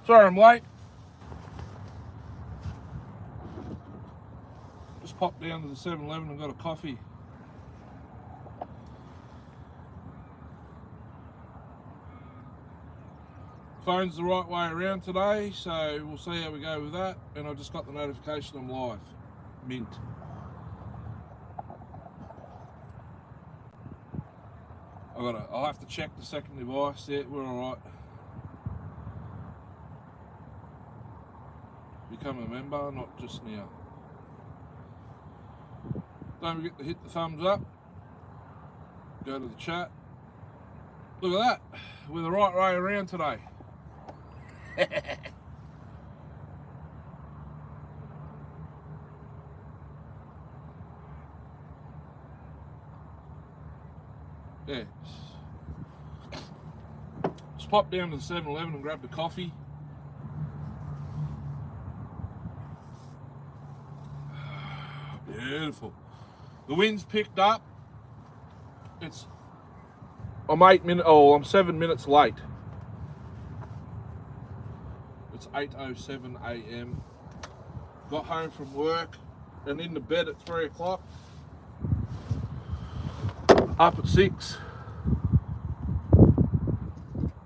Sorry I'm late. Just popped down to the 7-Eleven and got a coffee. Phone's the right way around today, so we'll see how we go with that. And I just got the notification I'm live. Mint. I'll have to check the second device. Yeah, we're alright. Become a member, not just now. Don't forget to hit the thumbs up. Go to the chat. Look at that. We're the right way around today. Yeah. Just popped down to the 7-Eleven and grabbed a coffee. Beautiful. The wind's picked up. I'm 7 minutes late. It's 8:07 a.m. Got home from work and into bed at 3 o'clock. Up at 6.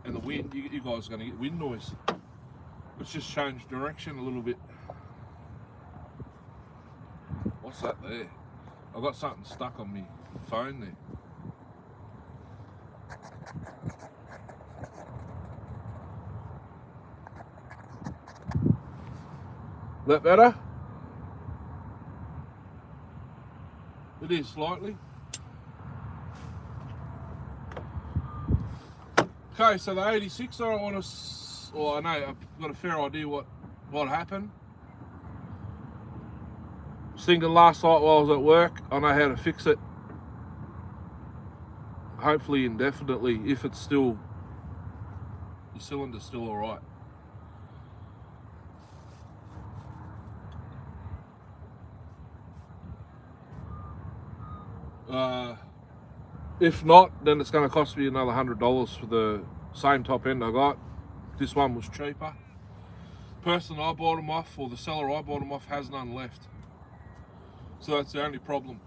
And the wind, you guys are going to get wind noise. Let's just change direction a little bit. What's that there? I've got something stuck on my phone there. That better? It is slightly. Okay, so the 86er, I know I've got a fair idea what happened. I was thinking last night while I was at work, I know how to fix it. Hopefully indefinitely, if it's still, the cylinder's still alright. If not, then it's going to cost me another $100 for the same top end I got. This one was cheaper. Person I bought them off, or the seller I bought them off, has none left. So that's the only problem.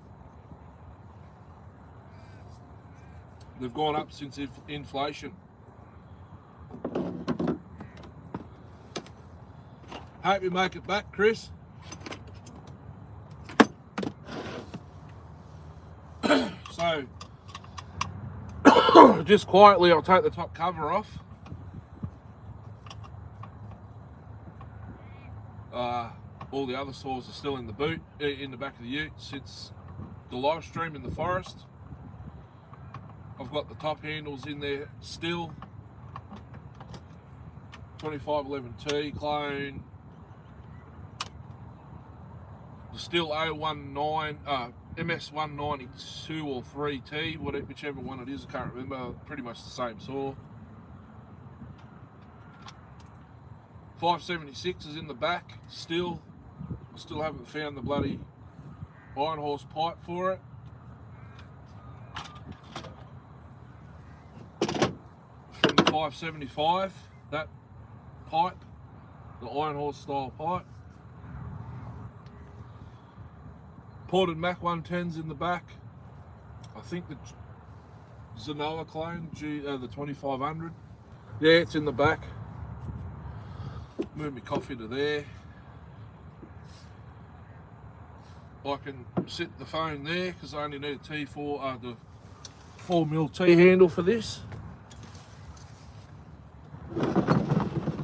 They've gone up since inflation. Hope you make it back, Chris. So, just quietly, I'll take the top cover off. All the other saws are still in the boot, in the back of the ute since the live stream in the forest. I've got the top handles in there still. 2511T clone. The Still 019, MS192 or 3T, whichever one it is, I can't remember, pretty much the same saw. 576 is in the back still. I still haven't found the bloody iron horse pipe for it. From the 575, that pipe, the iron horse style pipe. Ported Mach 110s in the back. I think the Zenoa clone, the 2500. Yeah, it's in the back. Move my coffee to there. I can sit the phone there because I only need a T4, the 4mm T handle for this.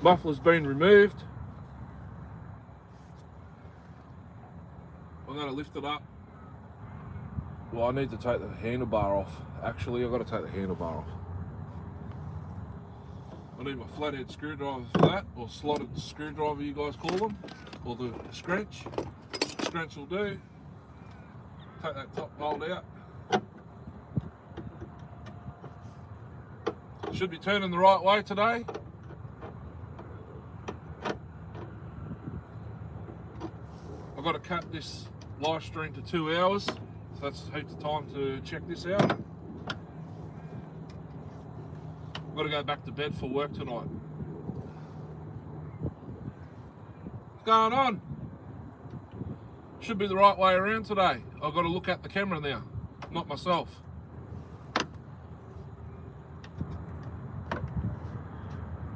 Muffler's been removed. I'm going to lift it up. Well, I need to take the handlebar off. Actually, I've got to take the handlebar off. I need my flathead screwdriver for that, or slotted screwdriver you guys call them, or the scrench. Scrench will do. Take that top bolt out. Should be turning the right way today. I've got to cut this live stream to 2 hours, so that's heaps of time to check this out. I've got to go back to bed for work tonight. What's going on? Should be the right way around today. I've got to look at the camera now, not myself.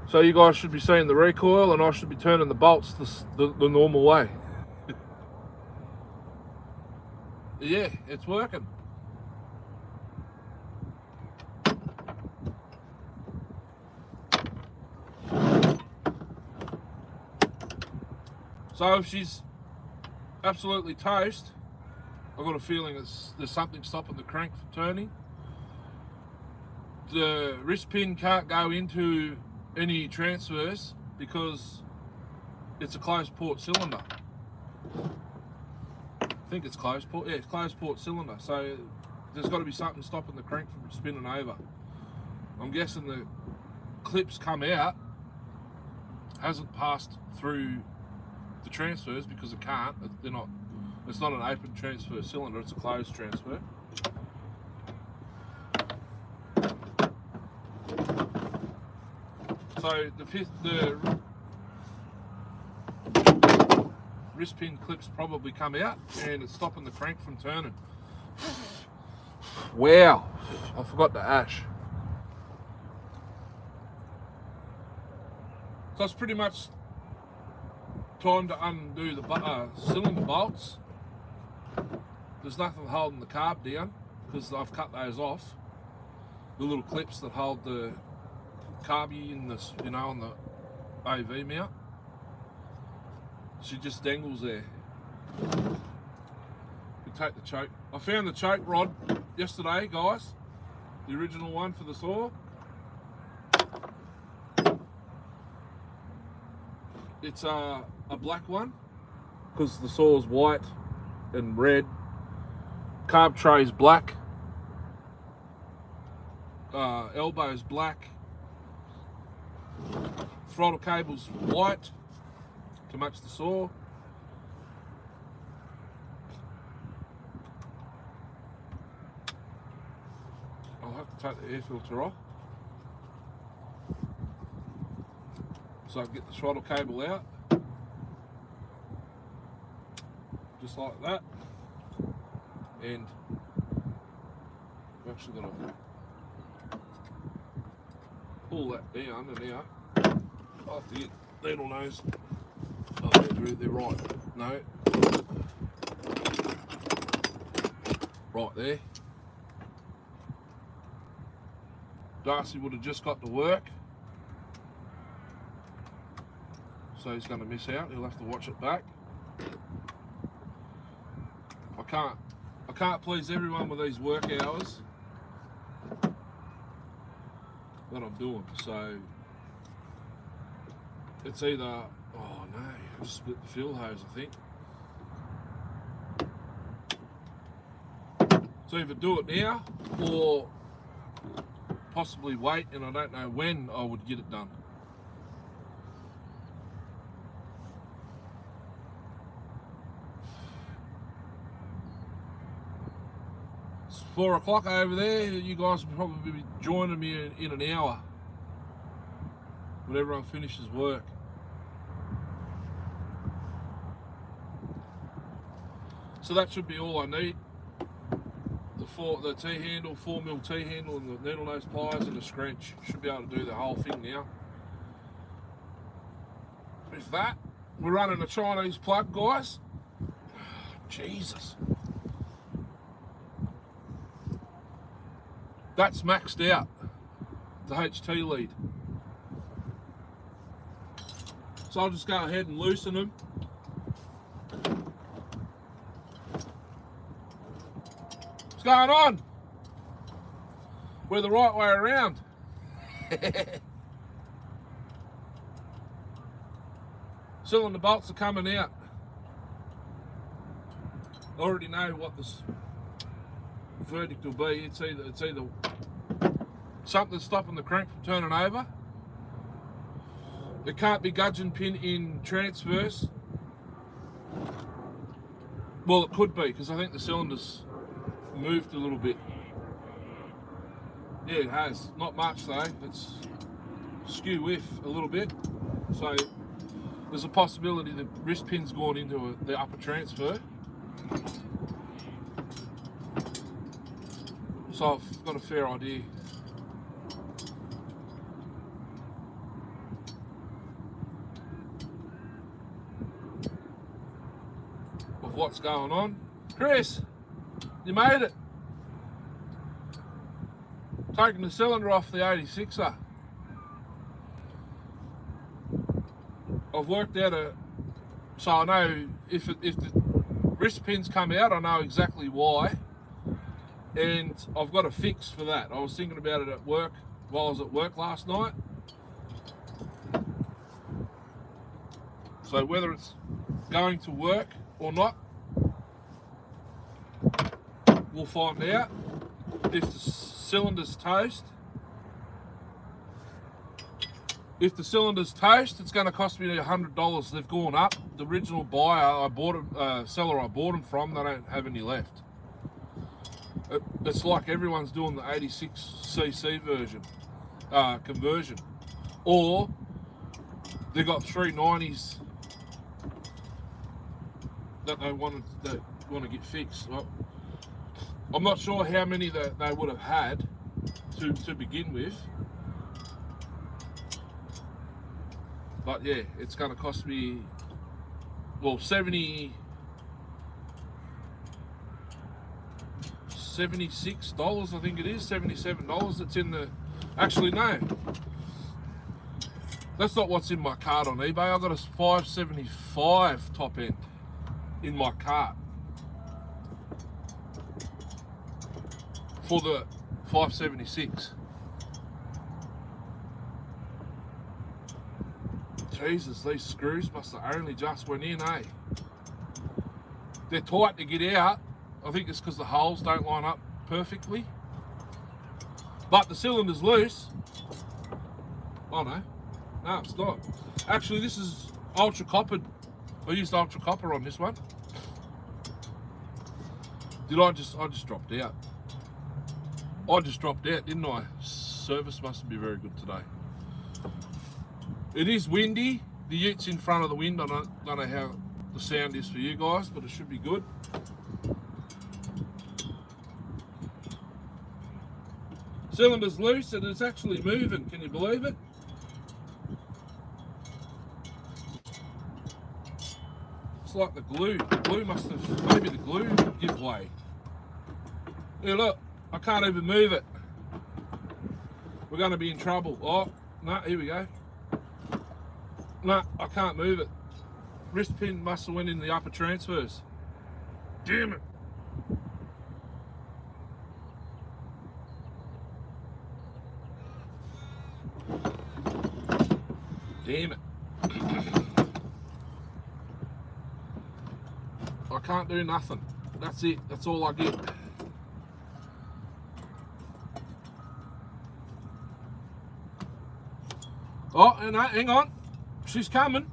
So you guys should be seeing the recoil and I should be turning the bolts the normal way. Yeah, it's working. So if she's absolutely toast, I've got a feeling there's something stopping the crank from turning. The wrist pin can't go into any transfers because it's a closed port cylinder. I think it's closed port. Yeah, it's closed port cylinder. So there's got to be something stopping the crank from spinning over. I'm guessing the clips come out, hasn't passed through the transfers because it can't. They're not. It's not an open transfer cylinder. It's a closed transfer. So the wrist pin clips probably come out and it's stopping the crank from turning. Wow, I forgot to ash. So it's pretty much time to undo the cylinder bolts. There's nothing holding the carb down because I've cut those off. The little clips that hold the carby in this, on the AV mount. She just dangles there. We take the choke. I found the choke rod yesterday, guys. The original one for the saw. It's a black one because the saw's white and red. Carb tray's black. Elbow's black. Throttle cable's white to match the saw. I'll have to take the air filter off so I can get the throttle cable out, just like that. And I've actually got to pull that down and out. I'll have to get needle nose. Oh, they're right. No. Right there. Darcy would have just got to work, so he's going to miss out. He'll have to watch it back. I can't please everyone with these work hours that I'm doing, so it's either, oh no, I just split the fuel hose, I think. So either do it now or possibly wait, and I don't know when I would get it done. It's 4 o'clock over there. You guys will probably be joining me in an hour when everyone finishes work. So that should be all I need. The T-handle, 4mm T-handle, and the needle nose pliers and the screech. Should be able to do the whole thing now. With that, we're running a Chinese plug, guys. Jesus. That's maxed out, the HT lead. So I'll just go ahead and loosen them. What's going on? We're the right way around. Cylinder bolts are coming out. I already know what this verdict will be. It's either something stopping the crank from turning over. It can't be gudgeon pin in transverse. Well, it could be because I think the cylinder's moved a little bit. Yeah, it has. Not much though. It's skew whiff a little bit. So there's a possibility the wrist pin's gone into the upper transfer. So I've got a fair idea. Of what's going on. Chris, you made it. Taking the cylinder off the 86er. I've worked out so I know if the wrist pins come out, I know exactly why, and I've got a fix for that. I was thinking about it at work while I was at work last night. So whether it's going to work or not, we'll find out. If the cylinder's toast, it's going to cost me $100. They've gone up. The original buyer, seller I bought them from, they don't have any left. It's like everyone's doing the 86cc version, conversion. Or they got 390s that they want to get fixed. Well, I'm not sure how many that they would have had to begin with. But yeah, it's going to cost me, well, $76, I think it is, $77. It's in the, actually no, that's not what's in my cart on eBay. I got a $575 top end in my cart for the $576. Jesus, these screws must have only just went in, eh? They're tight to get out. I think it's because the holes don't line up perfectly. But the cylinder's loose. Oh no. No, it's not. Actually, this is ultra coppered. I used ultra copper on this one. I just dropped out. I just dropped out, didn't I? Service mustn't be very good today. It is windy. The ute's in front of the wind. I don't know how the sound is for you guys, but it should be good. Cylinder's loose and it's actually moving. Can you believe it? It's like the glue. The glue must have, maybe the glue give way. Yeah, look, I can't even move it. We're going to be in trouble. Oh, no, here we go. No, I can't move it. Wrist pin must have went in the upper transfers. Damn it. Damn it. I can't do nothing. That's it. That's all I get. Oh, and hang on. She's coming.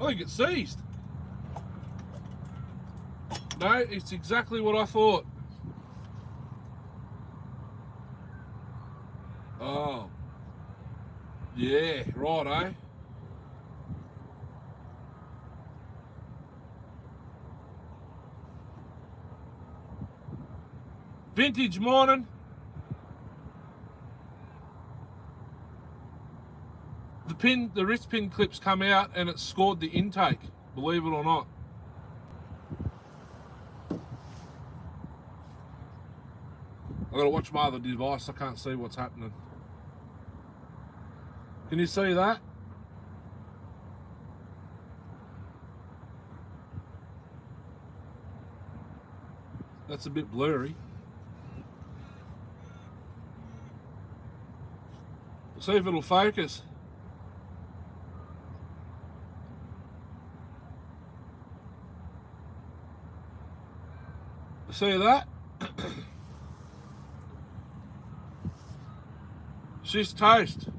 I think it's seized. No, it's exactly what I thought. Oh. Yeah, right, eh? Vintage morning. The wrist pin clips come out and it scored the intake, believe it or not. I've got to watch my other device, I can't see what's happening. Can you see that? That's a bit blurry. See if it'll focus. See that? She's toast.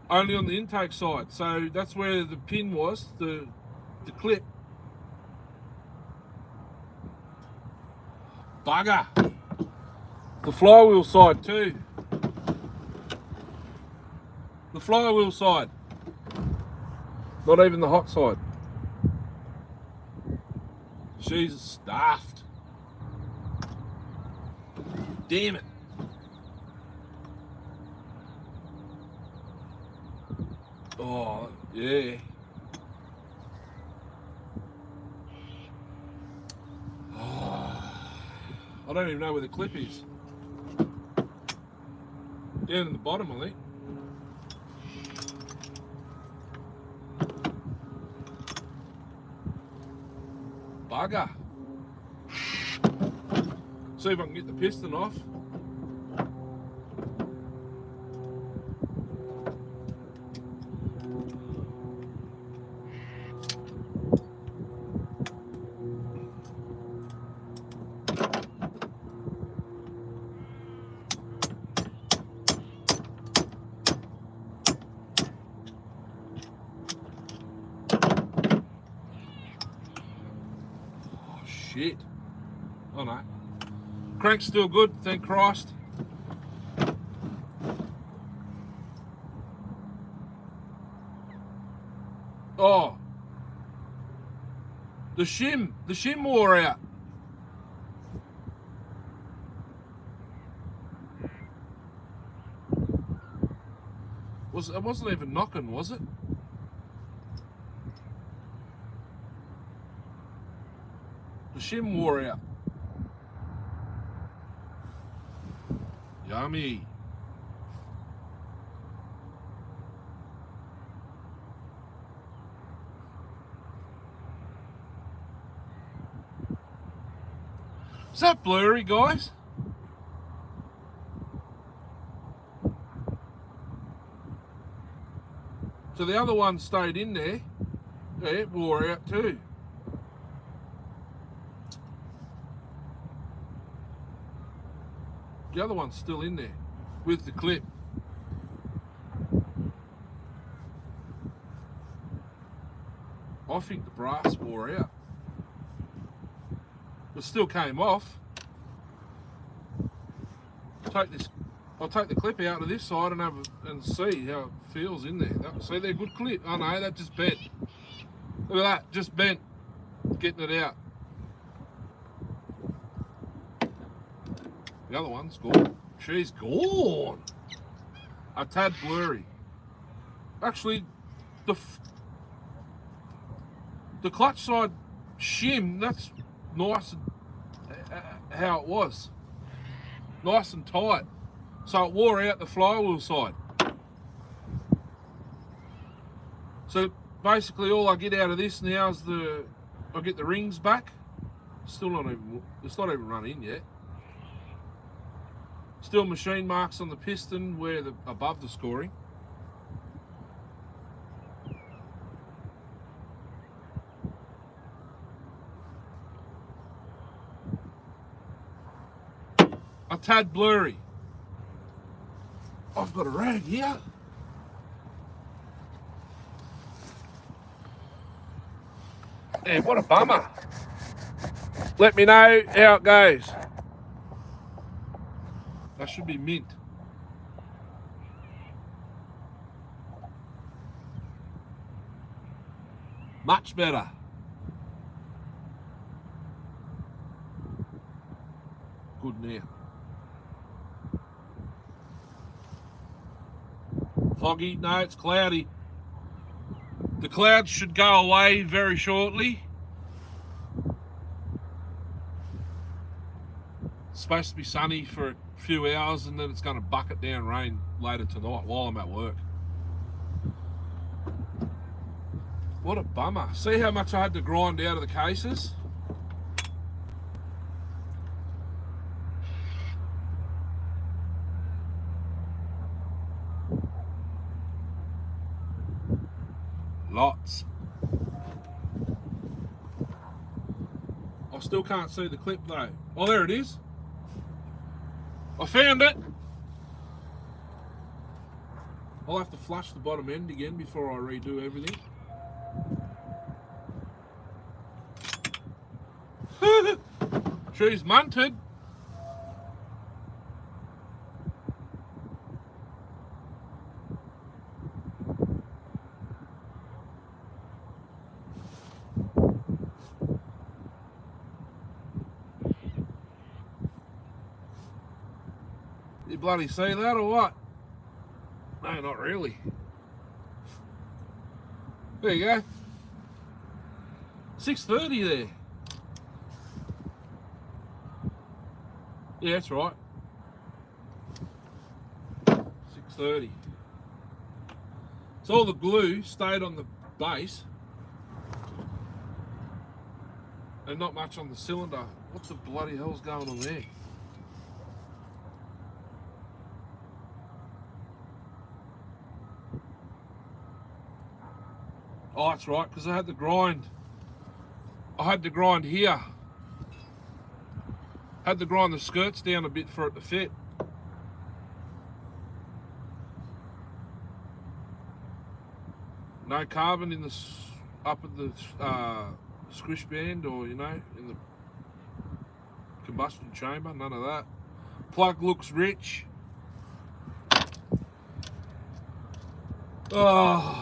Only on the intake side. So that's where the pin was, the clip. Bugger. The flywheel side too. The flywheel side. Not even the hot side. She's stuffed. Damn it. Oh, yeah. Oh, I don't even know where the clip is. Down in the bottom, I think. Bugger. See if I can get the piston off. Shit. Oh no. Crank's still good, thank Christ. Oh. The shim wore out. It wasn't even knocking, was it? The shim wore out. Yummy. Is that blurry, guys? So the other one stayed in there. Yeah, it wore out too. The other one's still in there with the clip. I think the brass wore out. It still came off. I'll take the clip out of this side and see how it feels in there. See, they're good clip. Oh no, that just bent. Look at that, just bent. Getting it out. The other one's gone. She's gone. A tad blurry. Actually, the clutch side shim, that's nice and how it was. Nice and tight. So it wore out the flywheel side. So basically all I get out of this now is I get the rings back. It's not even run in yet. Still machine marks on the piston where above the scoring. A tad blurry. I've got a rag here. Yeah, what a bummer. Let me know how it goes. That should be mint. Much better. Good now. Foggy? No, it's cloudy. The clouds should go away very shortly. It's supposed to be sunny for a few hours and then it's going to bucket down rain later tonight while I'm at work. What a bummer. See how much I had to grind out of the cases? Lots. I still can't see the clip though. Oh, there it is. I found it. I'll have to flush the bottom end again before I redo everything. She's munted. bloody see that or what? No, not really. There you go. 6:30 there. Yeah, that's right. 6:30. So all the glue stayed on the base and not much on the cylinder. What the bloody hell's going on there? Oh, that's right, because I had to grind. I had to grind here. Had to grind the skirts down a bit for it to fit. No carbon in the up at the squish band, or you know, in the combustion chamber. None of that. Plug looks rich. Oh.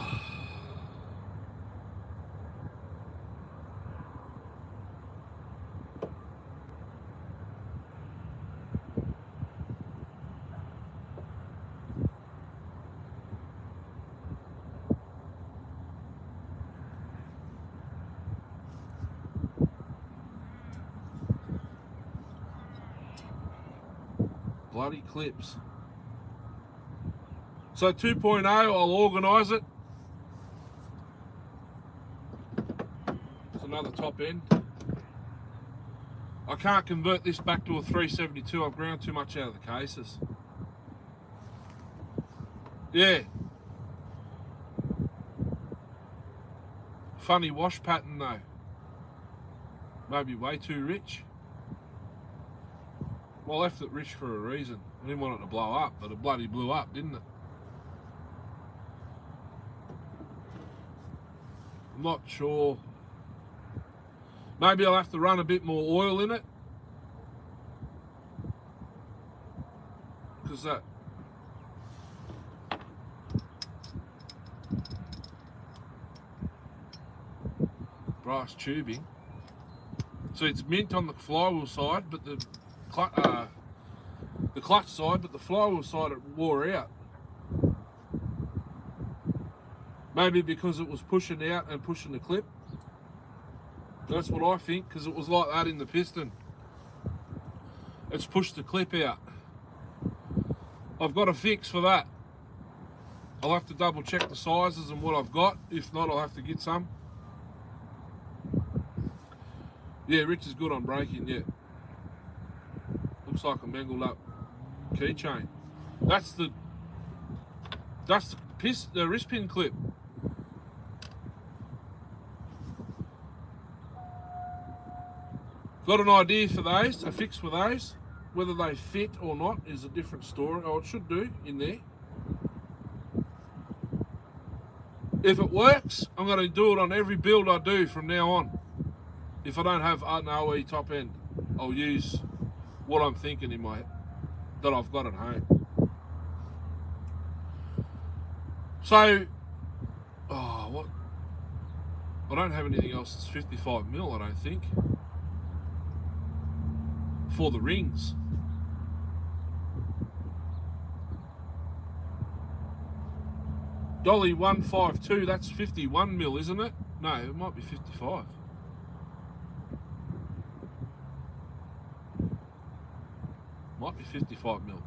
Bloody clips. So 2.0, I'll organise it. It's another top end. I can't convert this back to a 372. I've ground too much out of the cases. Yeah. Funny wash pattern though. Maybe way too rich. Well, I left it rich for a reason. I didn't want it to blow up, but it bloody blew up, didn't it? I'm not sure. Maybe I'll have to run a bit more oil in it. Because that... brass tubing. So it's mint on the flywheel side, but the clutch side, but the flywheel side it wore out. Maybe because it was pushing out and pushing the clip. That's what I think, because it was like that in the piston. It's pushed the clip out. I've got a fix for that. I'll have to double check the sizes and what I've got. If not, I'll have to get some. Yeah, Rich is good on braking, yeah. Looks like a mangled up keychain. That's the wrist pin clip. Got an idea for those, a fix for those. Whether they fit or not is a different story. Oh, it should do in there. If it works, I'm going to do it on every build I do from now on. If I don't have an OE top end, I'll use what I'm thinking in my head that I've got at home. So, oh, what? I don't have anything else that's 55mm, I don't think, for the rings. Dolly 152, that's 51mm, isn't it? No, it might be 55. Might be 55mm.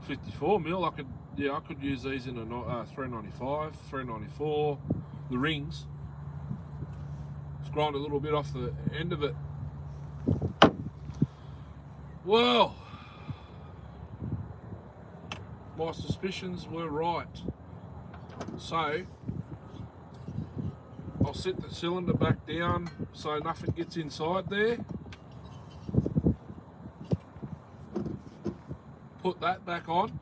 54mm, I could use these in a 395, 394. The rings. Just grind a little bit off the end of it. Well, my suspicions were right. So, I'll set the cylinder back down so nothing gets inside there. Put that back on.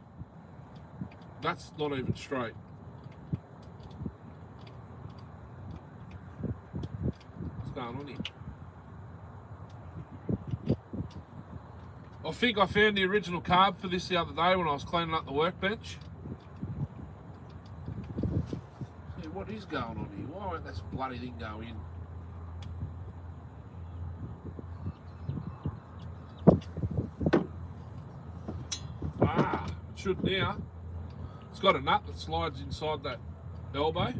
That's not even straight. What's going on here? I think I found the original carb for this the other day when I was cleaning up the workbench. See, what is going on here? Why won't this bloody thing go in? should now. It's got a nut that slides inside that elbow.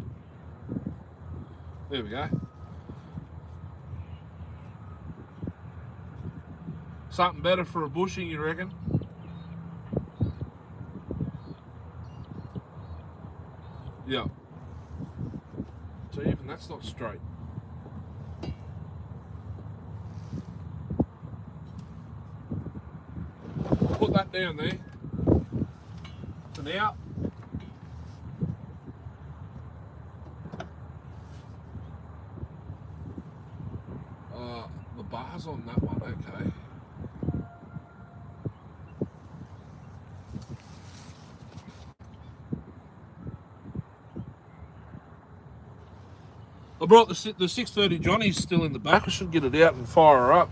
There we go. Something better for a bushing, you reckon? Yeah. So even that's not straight. Put that down there. So now, the bar's on that one, okay. I brought the 630 Johnny's still in the back. I should get it out and fire her up.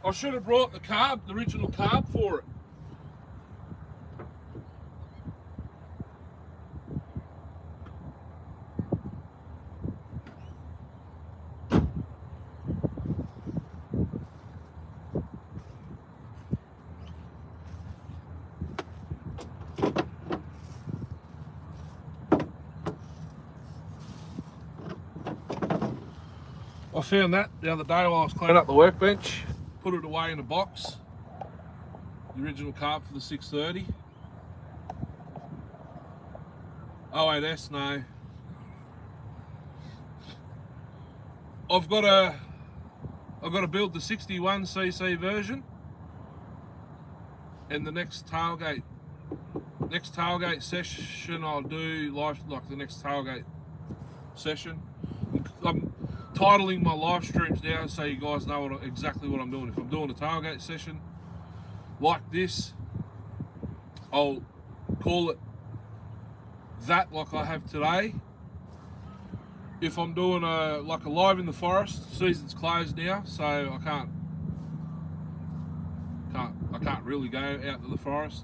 I should have brought the carb, the original carb for it. I found that the other day while I was cleaning up the workbench. Put it away in a box. The original carb for the 630. 08S, no. I've got to build the 61cc version, and the next tailgate session I'll do live, like the next tailgate session. I'm titling my live streams now so you guys know exactly what I'm doing. If I'm doing a tailgate session like this, I'll call it that, like I have today. If I'm doing a live in the forest, season's closed now, so I can't really go out to the forest.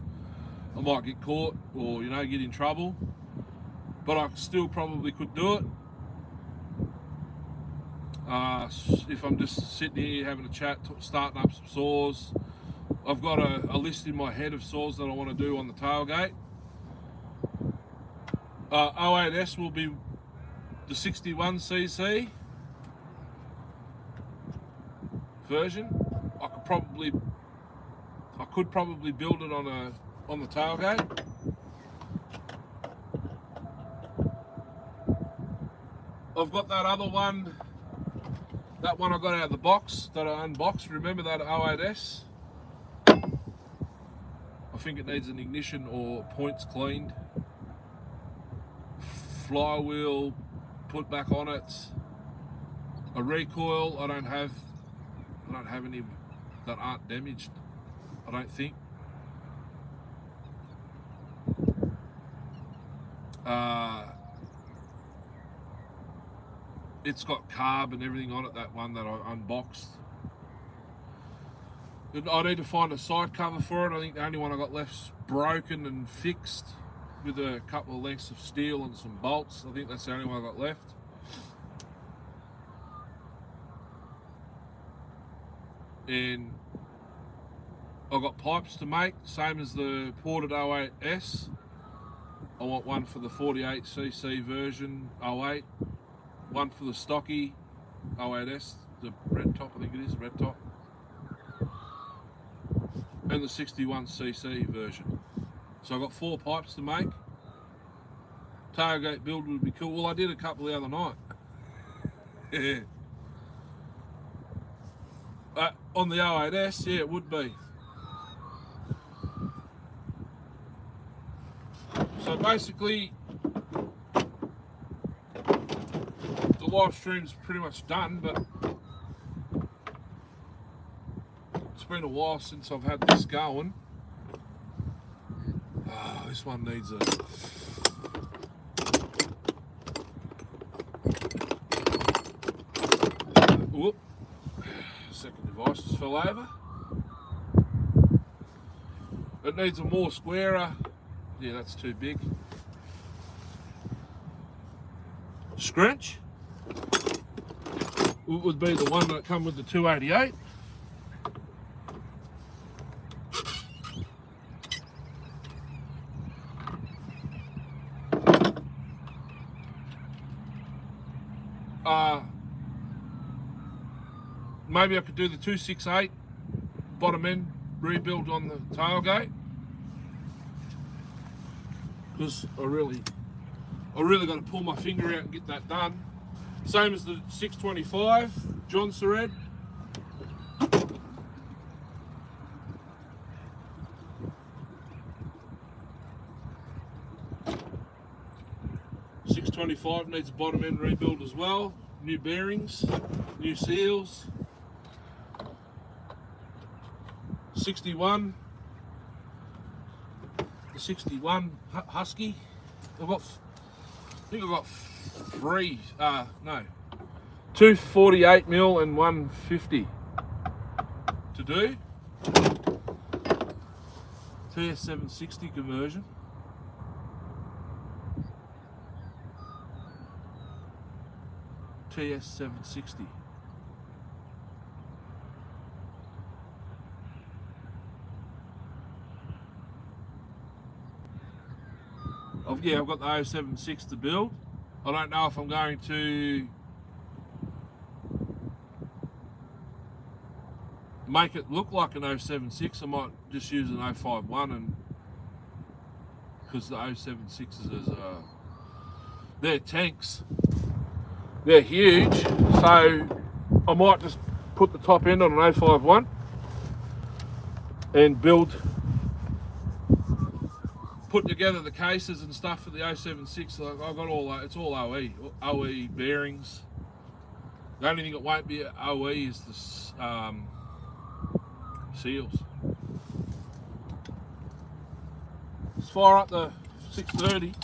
I might get caught or get in trouble, but I still probably could do it. If I'm just sitting here having a chat, starting up some saws, I've got a list in my head of saws that I want to do on the tailgate. 08S will be the 61cc version. I could probably build it on the tailgate. I've got that other one. That one I got out of the box that I unboxed. Remember that 08S? I think it needs an ignition or points cleaned. Flywheel put back on it. A recoil. I don't have any that aren't damaged, I don't think. It's got carb and everything on it, that one that I unboxed. I need to find a side cover for it. I think the only one I got left's broken and fixed with a couple of lengths of steel and some bolts. I think that's the only one I got left. And I've got pipes to make, same as the ported 08S. I want one for the 48cc version 08. One for the stocky 08S, the red top, I think it is, red top. And the 61cc version. So I've got 4 pipes to make. Tailgate build would be cool. Well, I did a couple the other night. Yeah. On the 08S, yeah, it would be. So basically, the live stream's pretty much done, but it's been a while since I've had this going. Oh, this one needs a... Whoop. Second device just fell over. It needs a more squarer. Yeah, that's too big. Scratch would be the one that come with the 288. maybe I could do the 268 bottom end rebuild on the tailgate, because I really got to pull my finger out and get that done. Same as the 625 John Sered. .625 needs a bottom end rebuild as well. New bearings, new seals. 61, the 61 Husky. I think I've got three, no, 248mm and 150 to do. TS760 conversion. TS760. Yeah, I've got the 076 to build. I don't know if I'm going to make it look like an 076. I might just use an 051, and because the 076s is they're tanks, they're huge, so I might just put the top end on an 051 and put together the cases and stuff for the 076. I've got all that. It's all OE bearings. The only thing that won't be OE is the seals. Let's fire up the 630.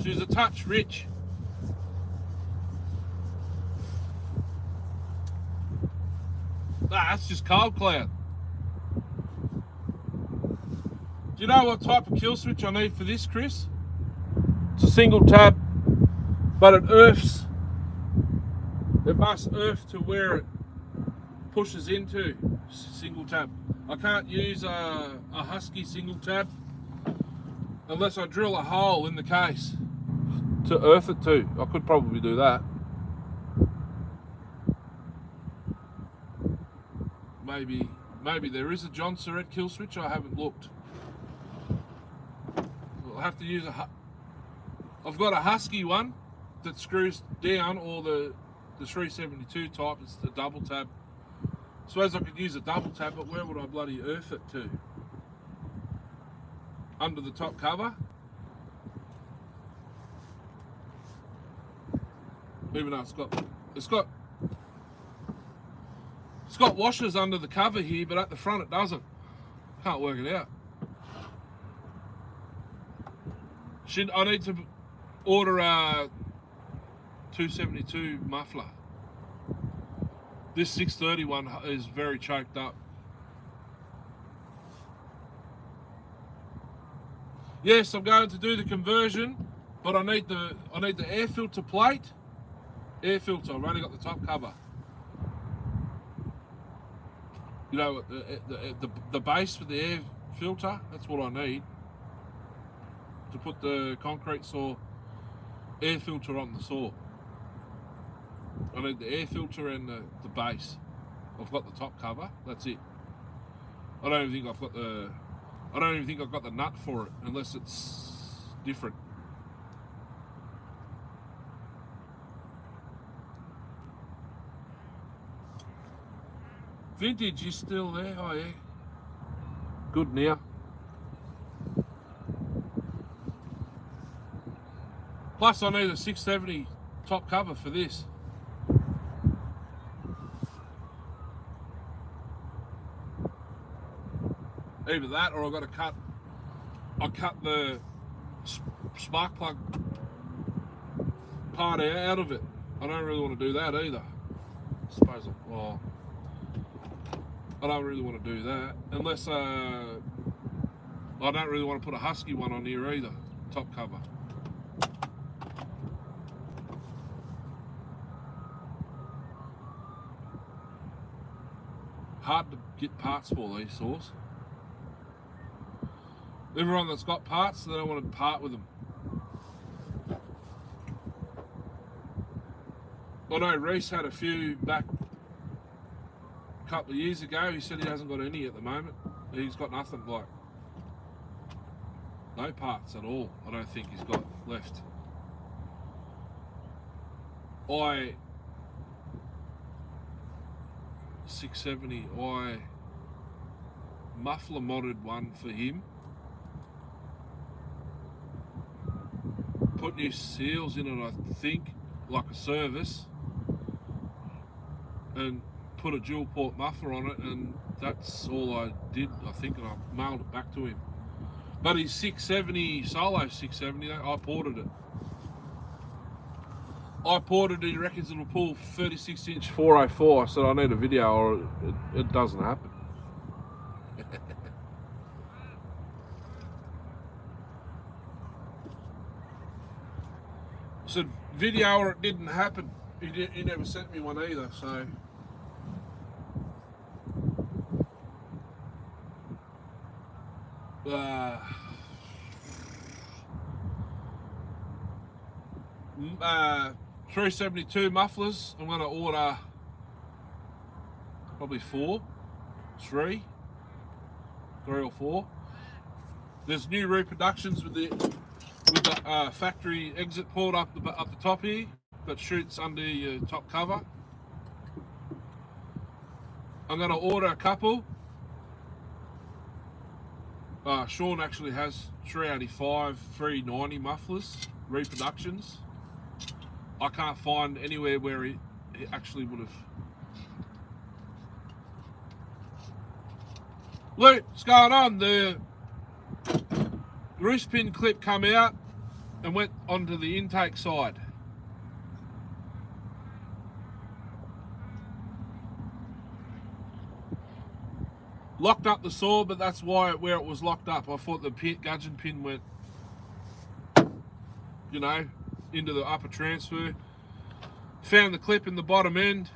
She's a touch rich. That's just cold cloud. Do you know what type of kill switch I need for this, Chris? It's a single tab, but it earths. It must earth to where it pushes into. Single tab. I can't use a Husky single tab unless I drill a hole in the case to earth it to. I could probably do that. Maybe maybe there is a John Surrett kill switch. I haven't looked. I'll have to use I've got a Husky one that screws down, or the 372 type. It's the double tab. I suppose I could use a double tab, but where would I bloody earth it to? Under the top cover? Even though it's got washers under the cover here, but at the front it doesn't. Can't work it out. I need to order a 272 muffler. This 630 one is very choked up. Yes, I'm going to do the conversion, but I need the air filter plate. Air filter. I've only got the top cover. You know, the base for the air filter. That's what I need to put the concrete saw air filter on the saw. I need the air filter and the base. I've got the top cover. That's it. I don't even think I've got the nut for it, unless it's different. Vintage is still there. Oh yeah. Good now. Plus I need a 670 top cover for this. Either that, or I've got to cut the spark plug part out of it. I don't really want to do that either. I suppose I don't really want to do that, unless I don't really want to put a Husky one on here either, top cover. Hard to get parts for these saws. Everyone that's got parts, they don't want to part with them. I know Reese had a few back a couple of years ago. He said he hasn't got any at the moment. He's got nothing, like no parts at all. I don't think he's got left. I 670. I muffler modded one for him. Put new seals in it, I think, like a service, and put a dual port muffler on it, and that's all I did, I think, and I mailed it back to him. But his 670, solo 670, I ported it. He reckons it'll pull 36-inch 404. I said I need a video or it doesn't happen. I said video or it didn't happen. He never sent me one either, so. Uh, 372 mufflers. I'm going to order probably three or four. There's new reproductions with the factory exit port up the top here that shoots under your top cover. I'm going to order a couple. Sean actually has 385, 390 mufflers, reproductions. I can't find anywhere where he actually would have. Look, what's going on? The grease pin clip come out and went onto the intake side. Locked up the saw, but that's where it was locked up. I thought the gudgeon pin went, into the upper transfer. Found the clip in the bottom end.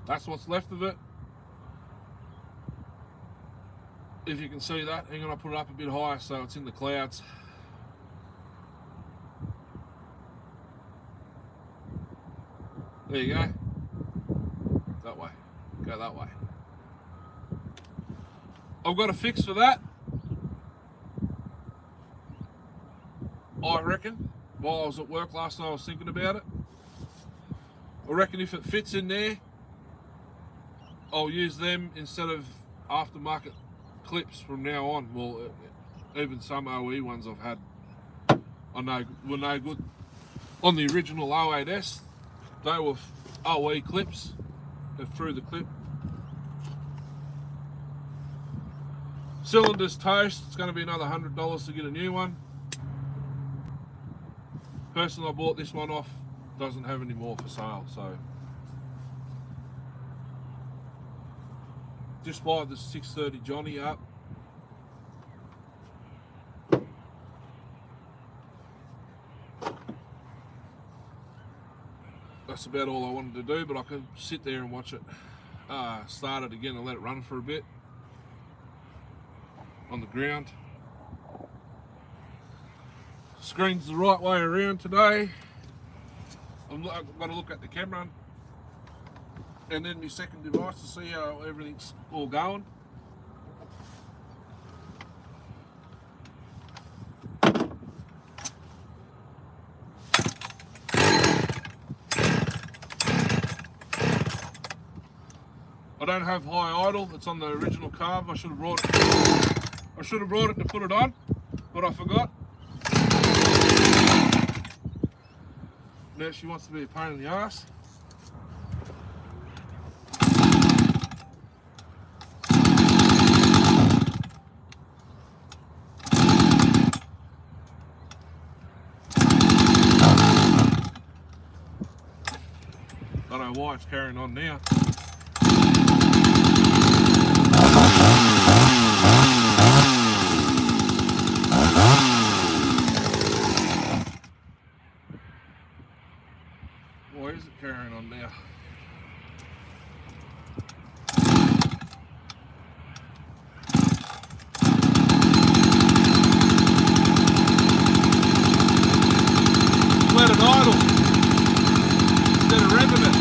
That's what's left of it. If you can see that, hang on, I'll put it up a bit higher so it's in the clouds. There you go. That way. Go that way. I've got a fix for that. I reckon. While I was at work last night, I was thinking about it. I reckon if it fits in there, I'll use them instead of aftermarket clips from now on. Well, even some OE ones I've had, I know were no good. On the original 08S, they were OE clips. They're through the clip. Cylinder's toast. It's going to be another $100 to get a new one. Person I bought this one off doesn't have any more for sale, so just buy the 630 Johnny up. That's about all I wanted to do, but I could sit there and watch it start it again and let it run for a bit on the ground. Screen's the right way around today. I've got to look at the camera and then my second device to see how everything's all going. I don't have high idle. It's on the original carb. I should have brought it to put it on, but I forgot. Now she wants to be a pain in the ass. I don't know why it's carrying on now. Why is it carrying on now? Let it idle instead of revving it.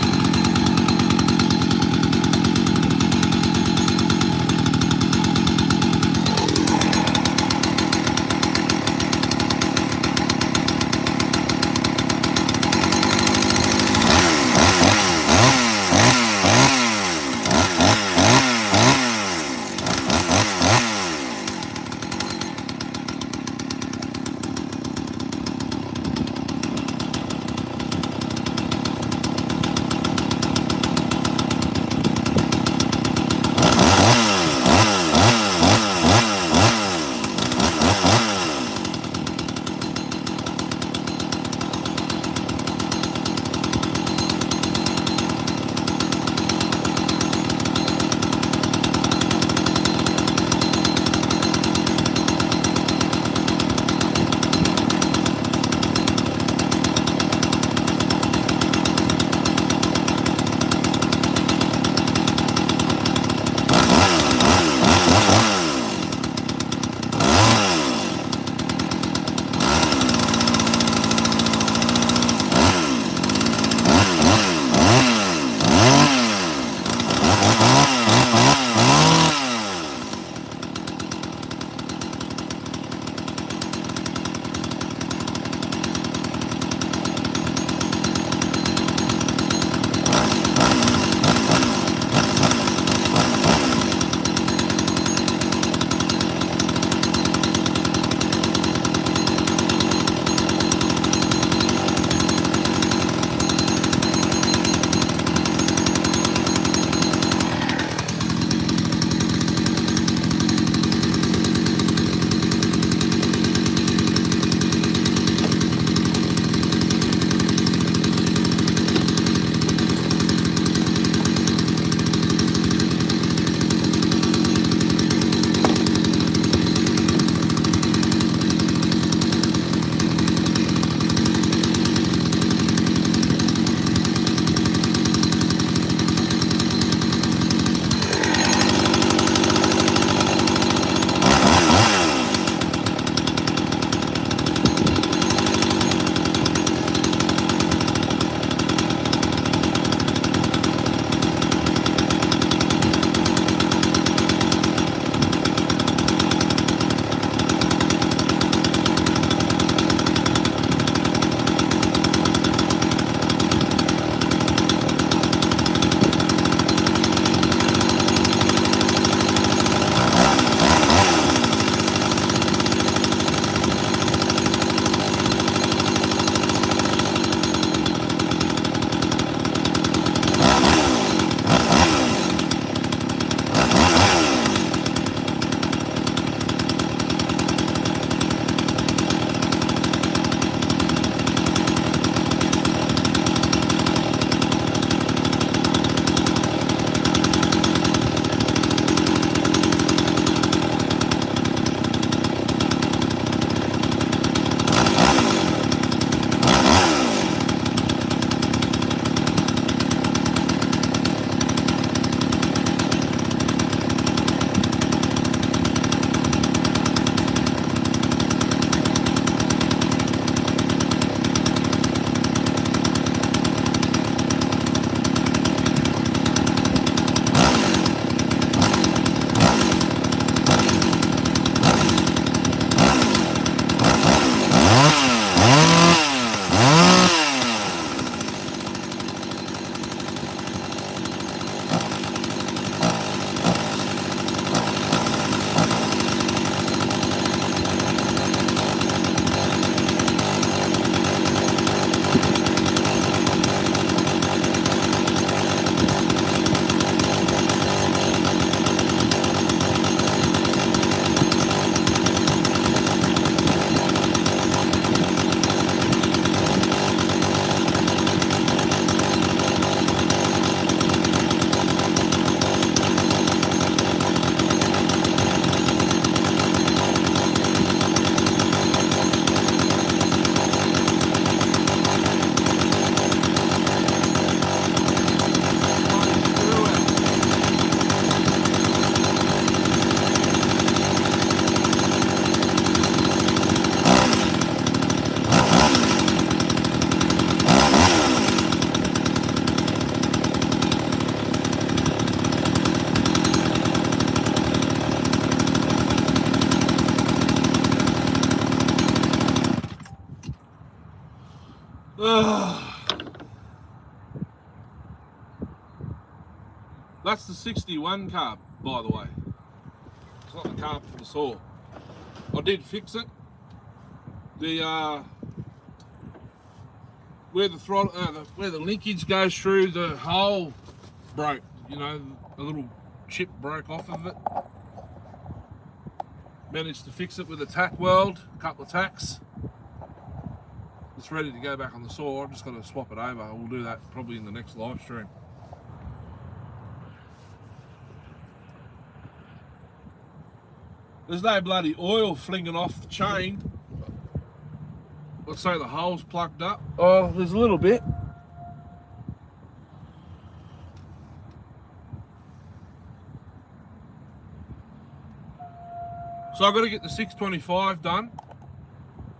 That's the 61 carb, by the way. It's not the carb for the saw. I did fix it. The where the throttle, where the linkage goes through, the hole broke. You know, a little chip broke off of it. Managed to fix it with a tack weld, a couple of tacks. It's ready to go back on the saw. I've just got to swap it over. We'll do that probably in the next live stream. There's no bloody oil flinging off the chain. Let's say the hole's plugged up. Oh, there's a little bit. So I've got to get the 625 done.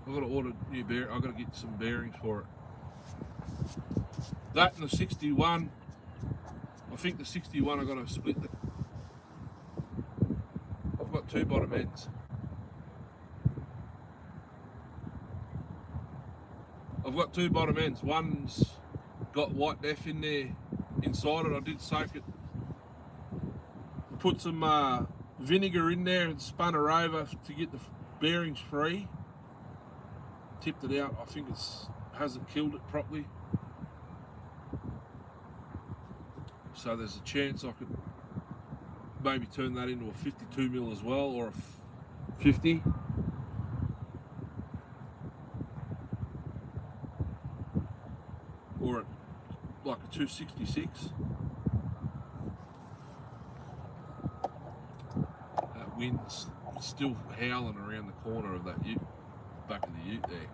I've got to order new bearing. I've got to get some bearings for it. That and the 61. I think the 61 I've got to split it. I've got two bottom ends. I've got two bottom ends. One's got white F in there inside it. I did soak it. Put some vinegar in there and spun her over to get the bearings free. Tipped it out. I think it hasn't killed it properly. So there's a chance I could maybe turn that into a 52 mil as well, or a 50. Or like a 266. That wind's still howling around the corner of that ute, back of the ute there.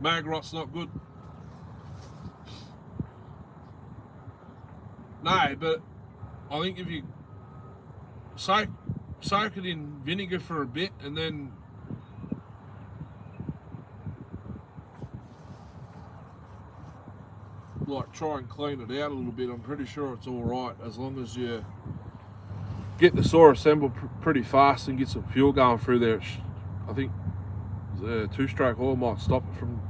Mag rot's not good. No, but I think if you soak it in vinegar for a bit and then like try and clean it out a little bit, I'm pretty sure it's all right, as long as you get the saw assembled pretty fast and get some fuel going through there. I think the two-stroke oil might stop it from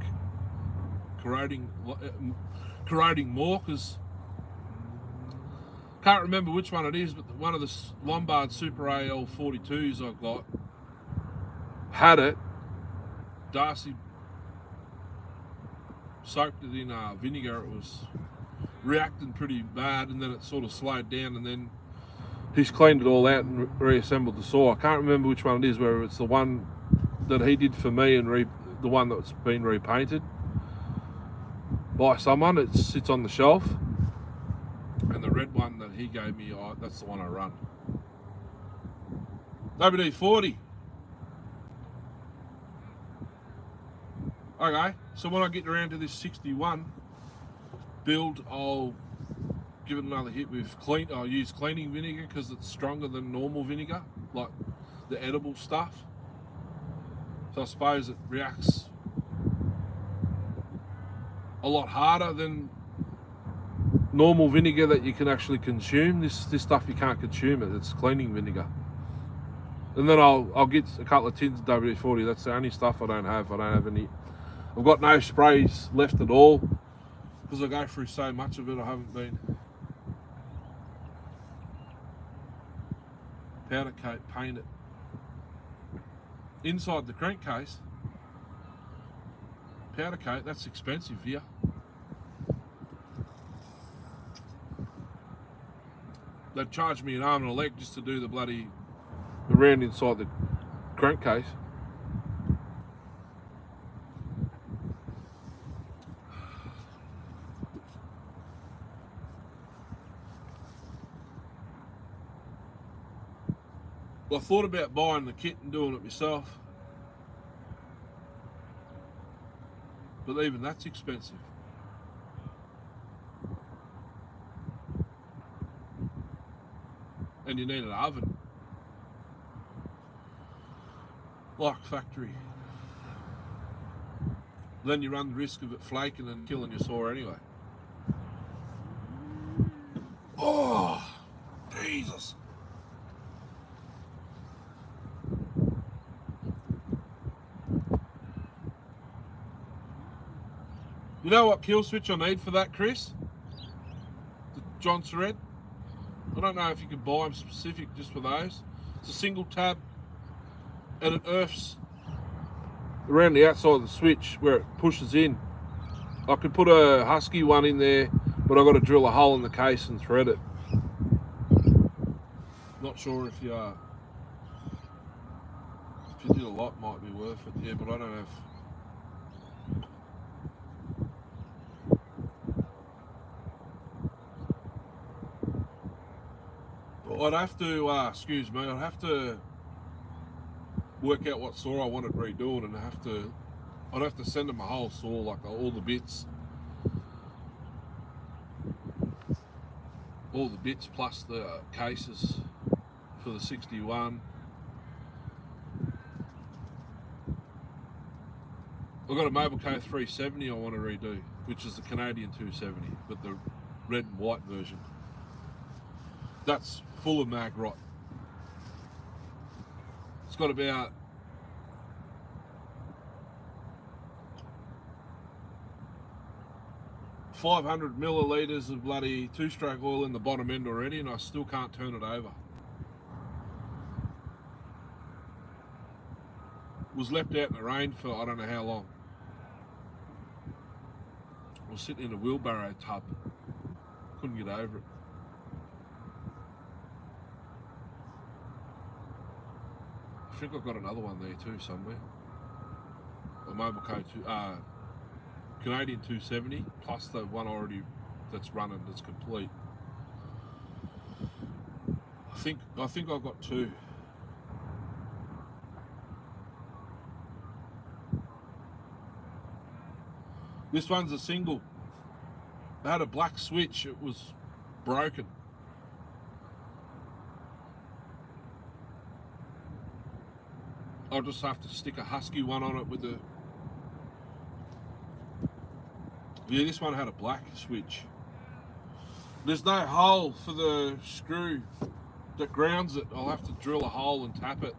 corroding more, because can't remember which one it is, but one of the Lombard Super AL 42s I got had it. Darcy soaked it in vinegar. It was reacting pretty bad, and then it sort of slowed down, and then he's cleaned it all out and reassembled the saw. I can't remember which one it is, whether it's the one that he did for me and the one that's been repainted by someone. It sits on the shelf, and the red one that he gave me, that's the one I run. WD-40. Okay, so when I get around to this 61 build, I'll give it another hit with I'll use cleaning vinegar because it's stronger than normal vinegar, like the edible stuff. So I suppose it reacts a lot harder than normal vinegar that you can actually consume. This stuff you can't consume it. It's cleaning vinegar. And then I'll get a couple of tins of WD-40. That's the only stuff I don't have. I don't have any. I've got no sprays left at all because I go through so much of it. I haven't been powder coat painted inside the crankcase. Powder coat, that's expensive here. They'd charge me an arm and a leg just to do the bloody around inside the crankcase. Well, I thought about buying the kit and doing it myself, but even that's expensive. And you need an oven, like factory. Then you run the risk of it flaking and killing your saw anyway. Oh, Jesus. You know what kill switch I need for that, Chris? The Johnson Red. I don't know if you can buy them specific just for those. It's a single tab and it earths around the outside of the switch where it pushes in. I could put a Husky one in there, but I've got to drill a hole in the case and thread it. Not sure if you did a lot, might be worth it. Yeah, but I don't have. I'd have to, excuse me, I'd have to work out what saw I wanted redoing, and I'd have to send them a whole saw, like all the bits plus the cases for the 61. I've got a Mobile Co 370 I want to redo, which is the Canadian 270, but the red and white version. That's full of mag rot. It's got about 500 millilitres of bloody two-stroke oil in the bottom end already, and I still can't turn it over. Was left out in the rain for I don't know how long. I was sitting in a wheelbarrow tub. Couldn't get over it. I think I've got another one there too somewhere. A Mobile Co. Canadian 270 plus the one already that's running that's complete. I think I've got two. This one's a single. They had a black switch, it was broken. I'll just have to stick a Husky one on it with the... Yeah, this one had a black switch. There's no hole for the screw that grounds it. I'll have to drill a hole and tap it.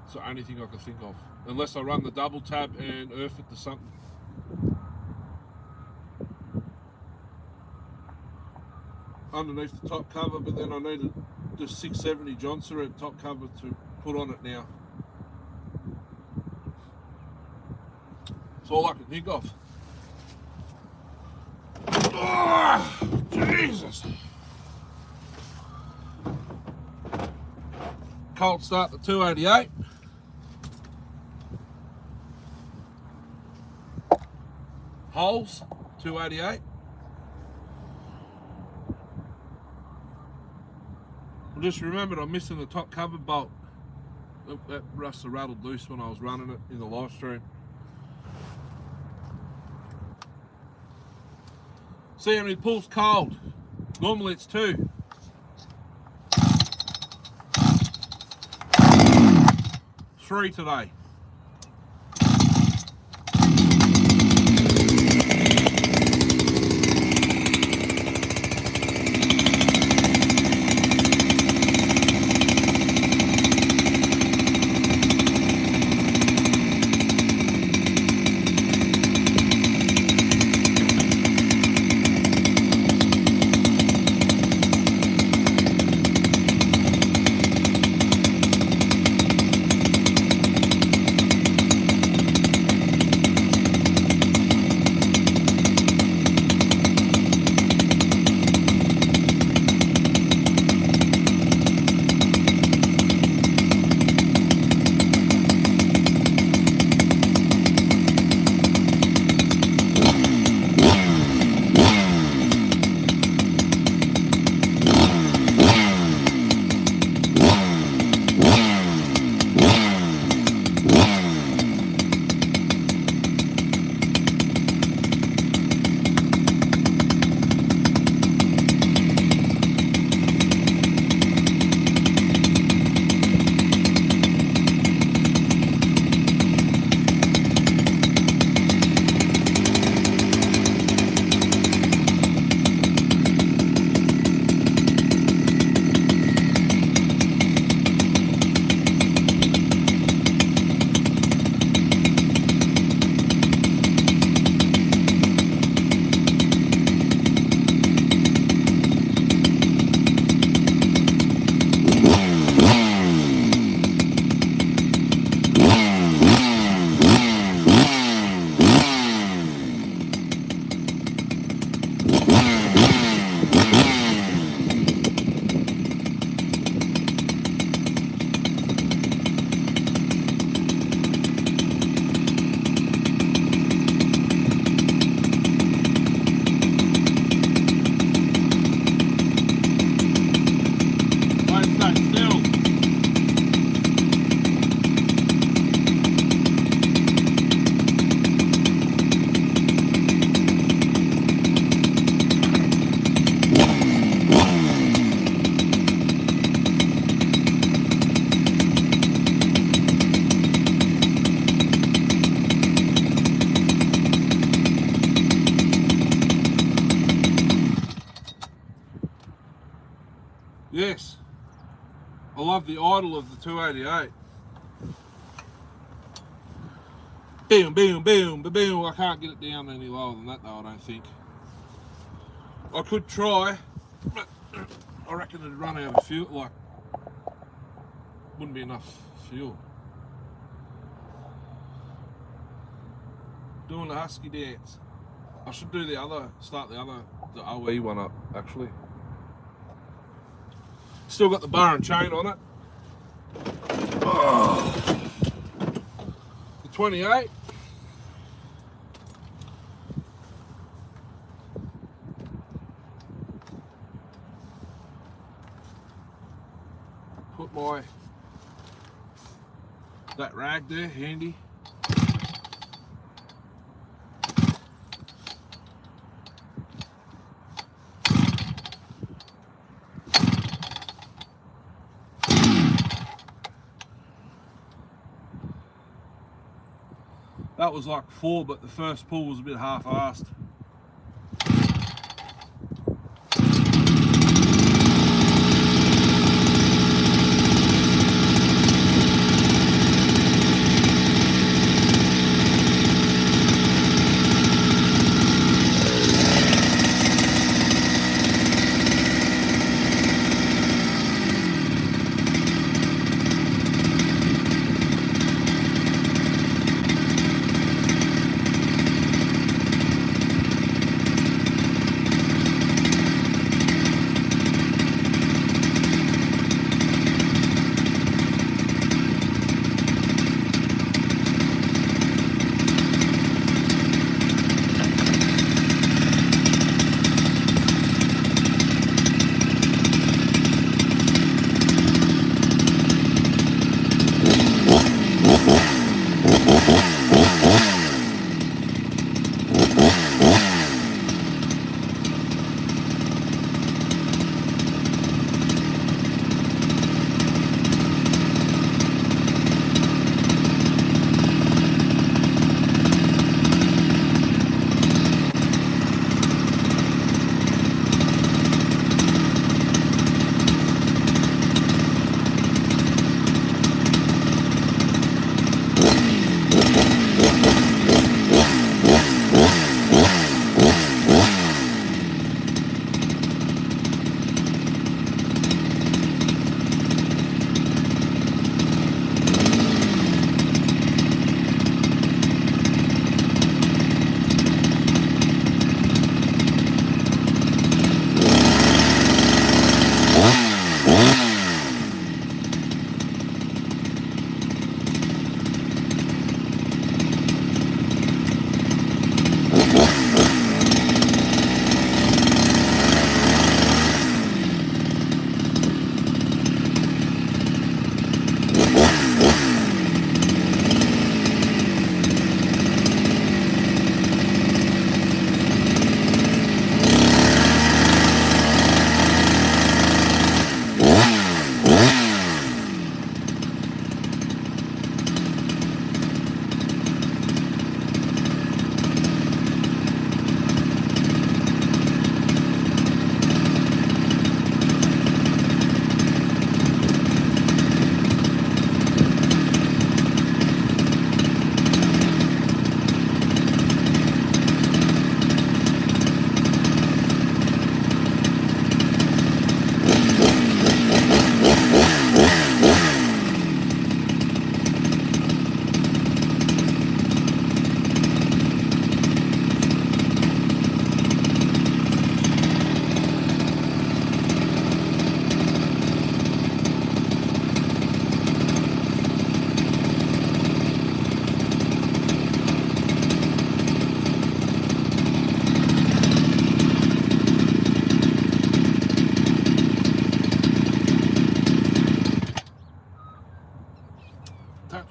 It's the only thing I can think of. Unless I run the double tab and earth it to something. Underneath the top cover, but then I needed the 670 Johnson Red top cover to put on it now. That's all I can think of. Oh, Jesus. Cold start to 288. Holes, 288. I just remembered I'm missing the top cover bolt. That rust rattled loose when I was running it in the live stream. See how many pulls cold. Normally it's 2. 3 today. love the idle of the 288. Boom, boom, boom, boom. I can't get it down any lower than that though, I don't think. I could try, but I reckon it'd run out of fuel, like, wouldn't be enough fuel. Doing the husky dance. I should do the OE one up, actually. Still got the bar and chain on it. Oh. The 28. Put that rag there, handy. That was like 4, but the first pull was a bit half-assed.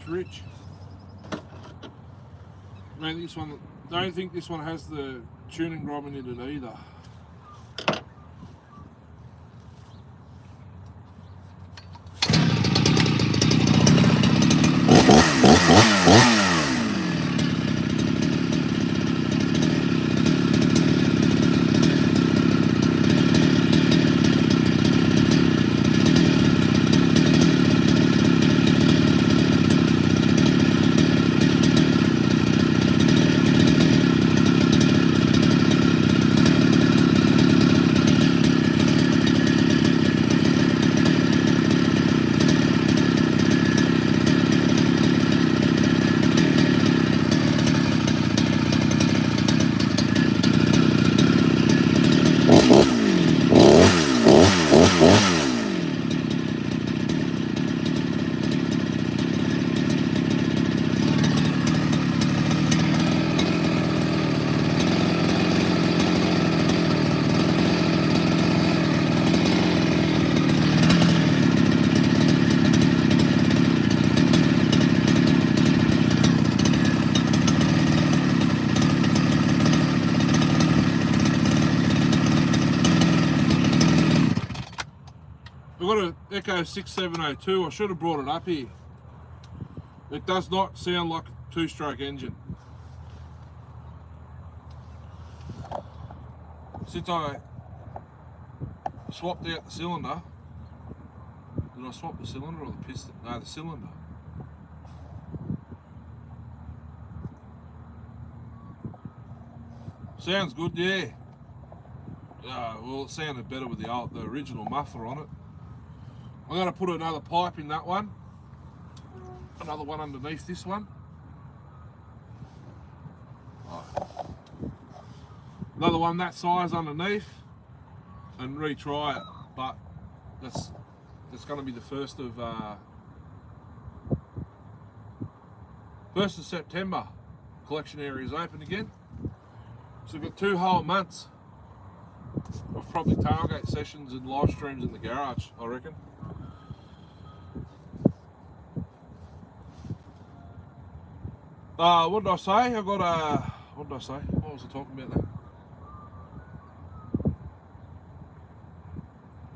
Rich. Man, this one, don't think this one has the tuning knob in it either. I've got an Echo 6702. I should have brought it up here. It does not sound like a two-stroke engine. Since I swapped out the cylinder, did I swap the cylinder or the piston? No, the cylinder. Sounds good, yeah. Well, it sounded better with the original muffler on it. I'm going to put another pipe in that one. Another one underneath this one. Another one that size underneath, and retry it. But that's going to be the 1st of September. Collection area is open again. So we've got 2 whole months of probably tailgate sessions and live streams in the garage, I reckon. What did I say? I got what did I say? What was I talking about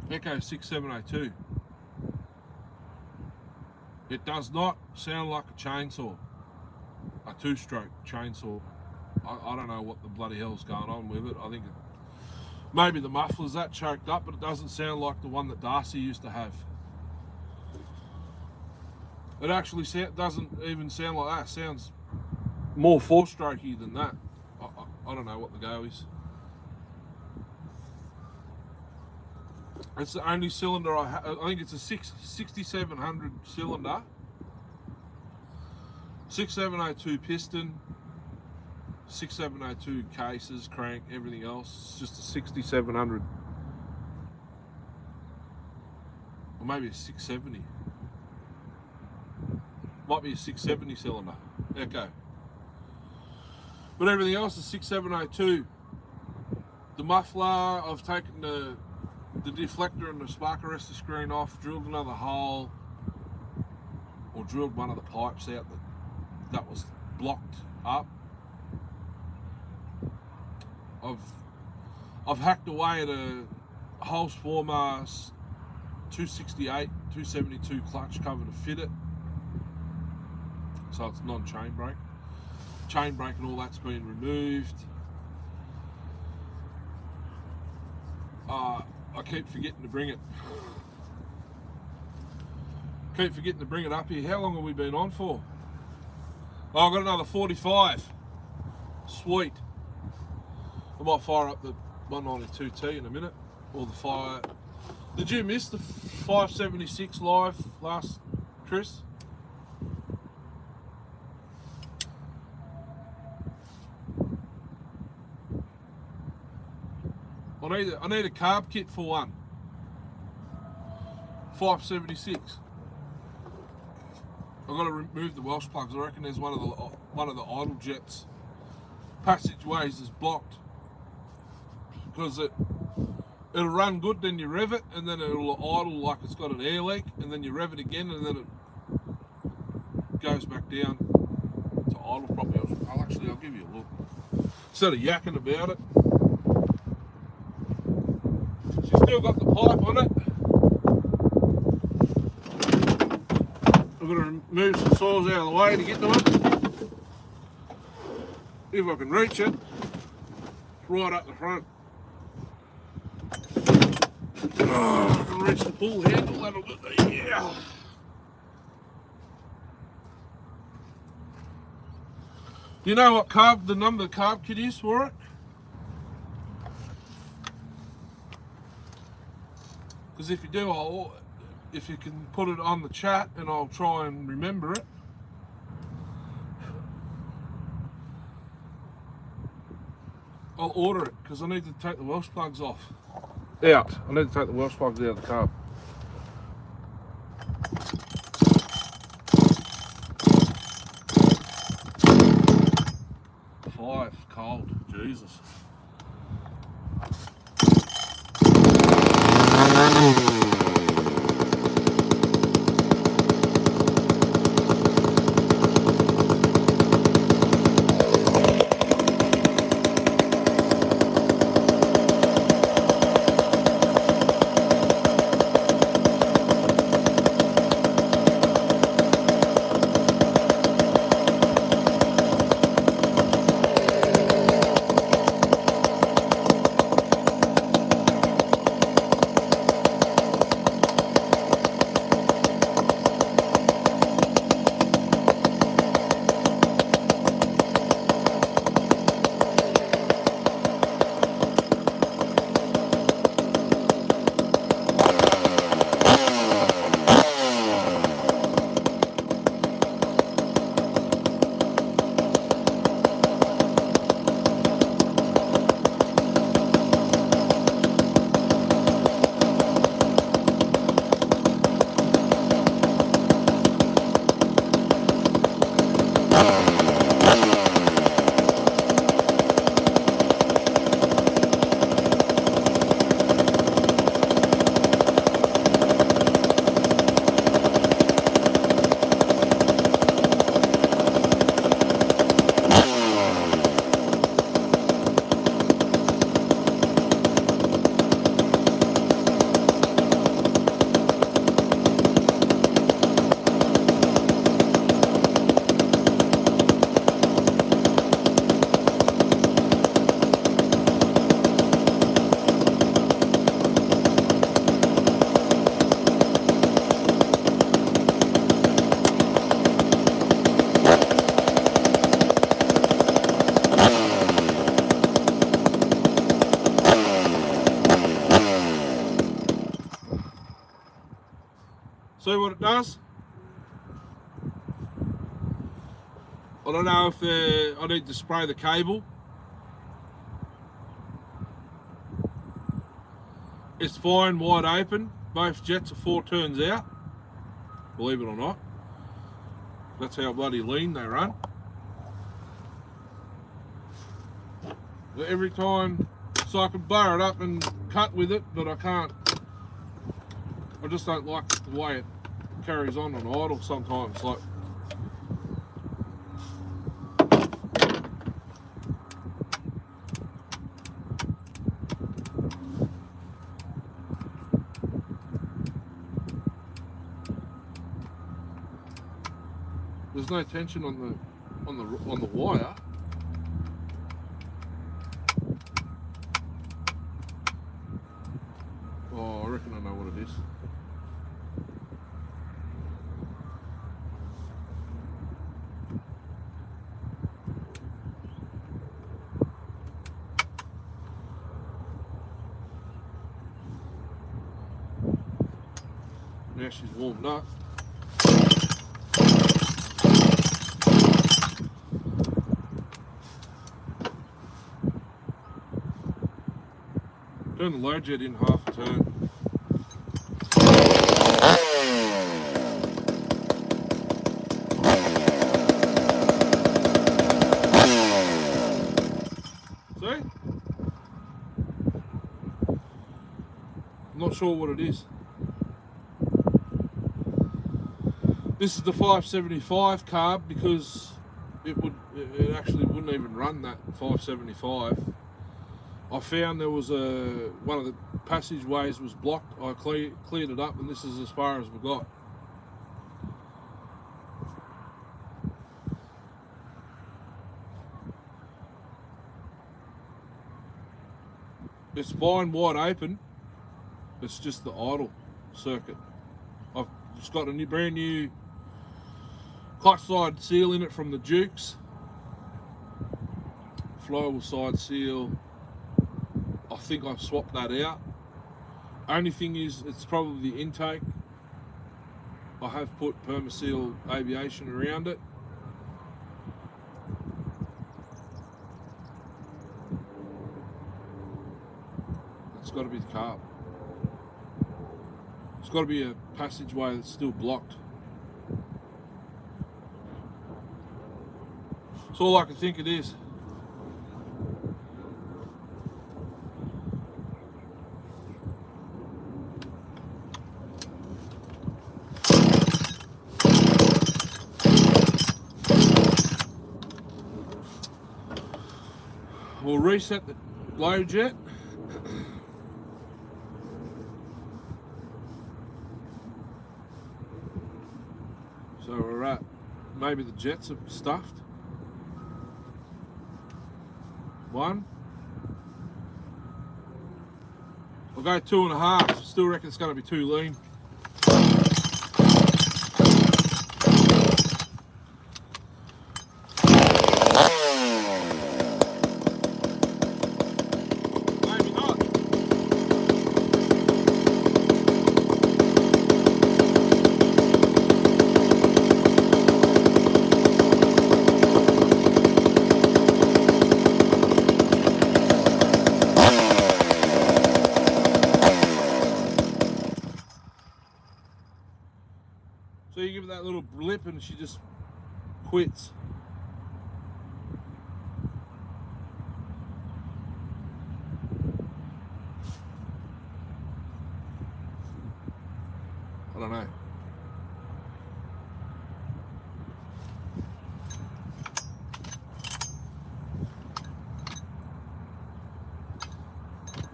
there? Echo 6702. It does not sound like a chainsaw, a 2-stroke chainsaw. I don't know what the bloody hell's going on with it. I think maybe the muffler's that choked up, but it doesn't sound like the one that Darcy used to have. It actually doesn't even sound like that. It sounds more 4-strokey than that. I don't know what the go is. It's the only cylinder I have. I think it's a 6700 cylinder, 6702 piston, 6702 cases, crank, everything else. It's just a 6700, or maybe a 670. Might be a 670 cylinder, Echo. But everything else is 6702. The muffler, I've taken the deflector and the spark arrestor screen off, drilled another hole, or drilled one of the pipes out that was blocked up. I've hacked away at a Holst Former 268, 272 clutch cover to fit it, so it's non-chain brake. Chain brake and all that's been removed. I keep forgetting to bring it. Keep forgetting to bring it up here. How long have we been on for? Oh, I've got another 45. Sweet. I might fire up the 192T in a minute. Or the fire. Did you miss the 576 live last, Chris? I need a carb kit for one. 576. I've got to remove the Welsh plugs. I reckon there's one of the idle jets passageways is blocked, because it'll run good, then you rev it, and then it'll idle like it's got an air leak, and then you rev it again, and then it goes back down to idle properly. I'll give you a look instead of yakking about it. She's still got the pipe on it. I'm going to move some soils out of the way to get to it. If I can reach it, right up the front. Oh, I can reach the pull handle, that'll do it. Yeah. Do you know what the number of the carb kit is for it? Because if you do, if you can put it on the chat, and I'll try and remember it. I'll order it, because I need to take the Welsh plugs off. Out. I need to take the Welsh plugs out of the carb. Five, cold, Jesus. don't know if I need to spray the cable. It's fine, wide open. Both jets are 4 turns out, believe it or not. That's how bloody lean they run. But every time, so I can bar it up and cut with it, but I can't. I just don't like the way it carries on idle sometimes. Like, there's no tension on the wire. Oh, I reckon I know what it is. Now she's warmed up. Turn the low jet in half a turn. See? I'm not sure what it is. This is the 575 carb because it actually wouldn't even run that 575. I found there was one of the passageways was blocked. I cleared it up, and this is as far as we got. It's fine, wide open. It's just the idle circuit. I've just got a brand new clutch side seal in it from the Dukes. Flywheel side seal. I think I've swapped that out. Only thing is, it's probably the intake. I have put Permaseal Aviation around it. It's got to be the carb. It's got to be a passageway that's still blocked. That's all I can think it is. We'll reset the low jet. So we're at, maybe the jets are stuffed. 1. I'll go 2.5. Still reckon it's going to be too lean. So you give it that little blip and she just quits. I don't know.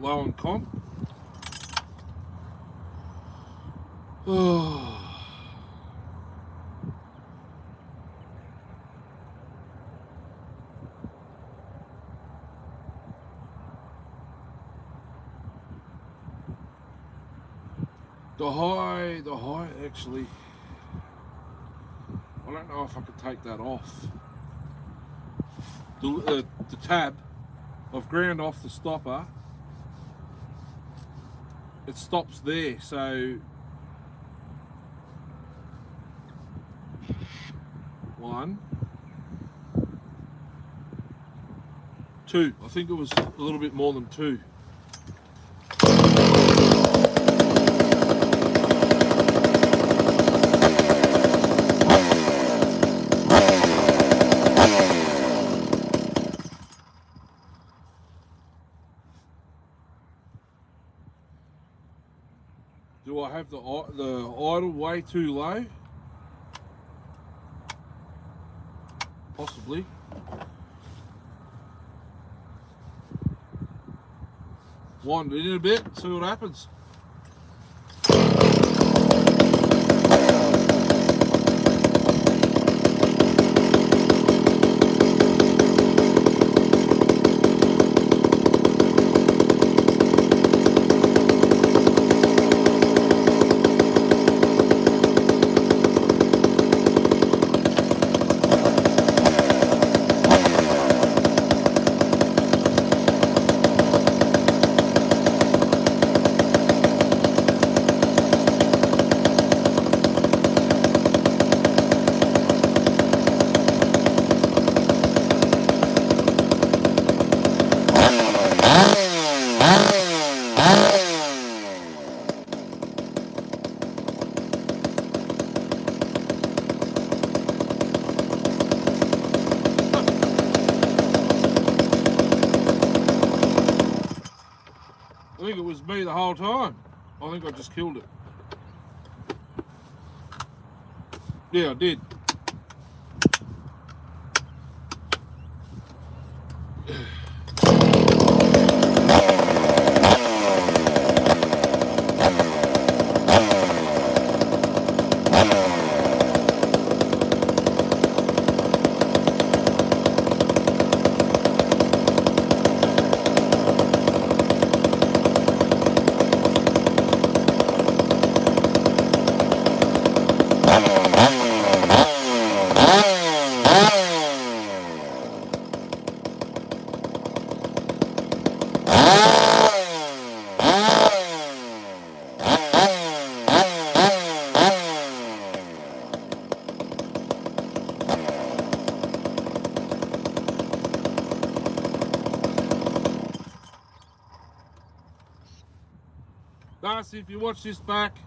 Low on comp. Oh. The high actually, I don't know if I could take that off. The tab, I've ground off the stopper. It stops there, so 1. 2. I think it was a little bit more than 2. Do I have the idle way too low? Possibly. Wind it in a bit, see what happens. I think it was me the whole time. I think I just killed it. Yeah, I did. Darcy, if you watch this back,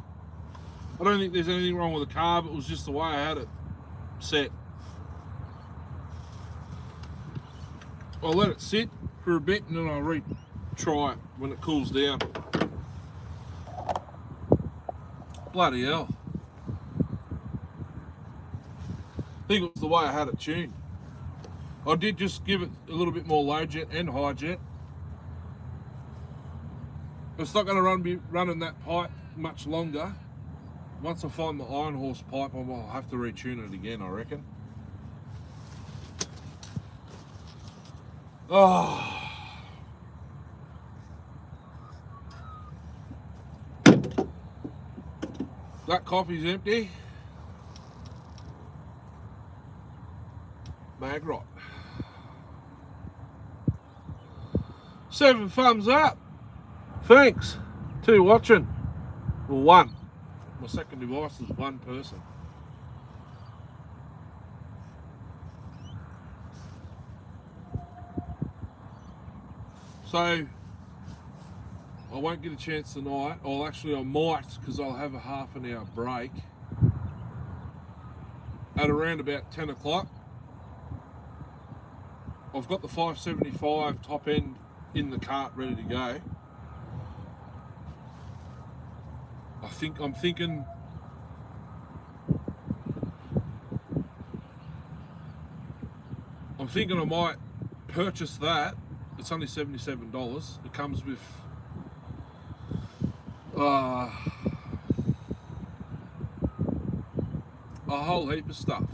I don't think there's anything wrong with the carb. It was just the way I had it set. I'll let it sit for a bit and then I'll retry it when it cools down. Bloody hell. I think it was the way I had it tuned. I did just give it a little bit more low jet and high jet. It's not going to be running that pipe much longer. Once I find the iron horse pipe, I'll have to retune it again, I reckon. Oh. That coffee's empty. Mag rot. 7 thumbs up. Thanks. 2 watching. Well, 1. My second device is 1 person. So, I won't get a chance tonight. I might, because I'll have a half an hour break at around about 10 o'clock. I've got the 575 top end in the cart ready to go. I'm thinking I might purchase that. It's only $77. It comes with a whole heap of stuff.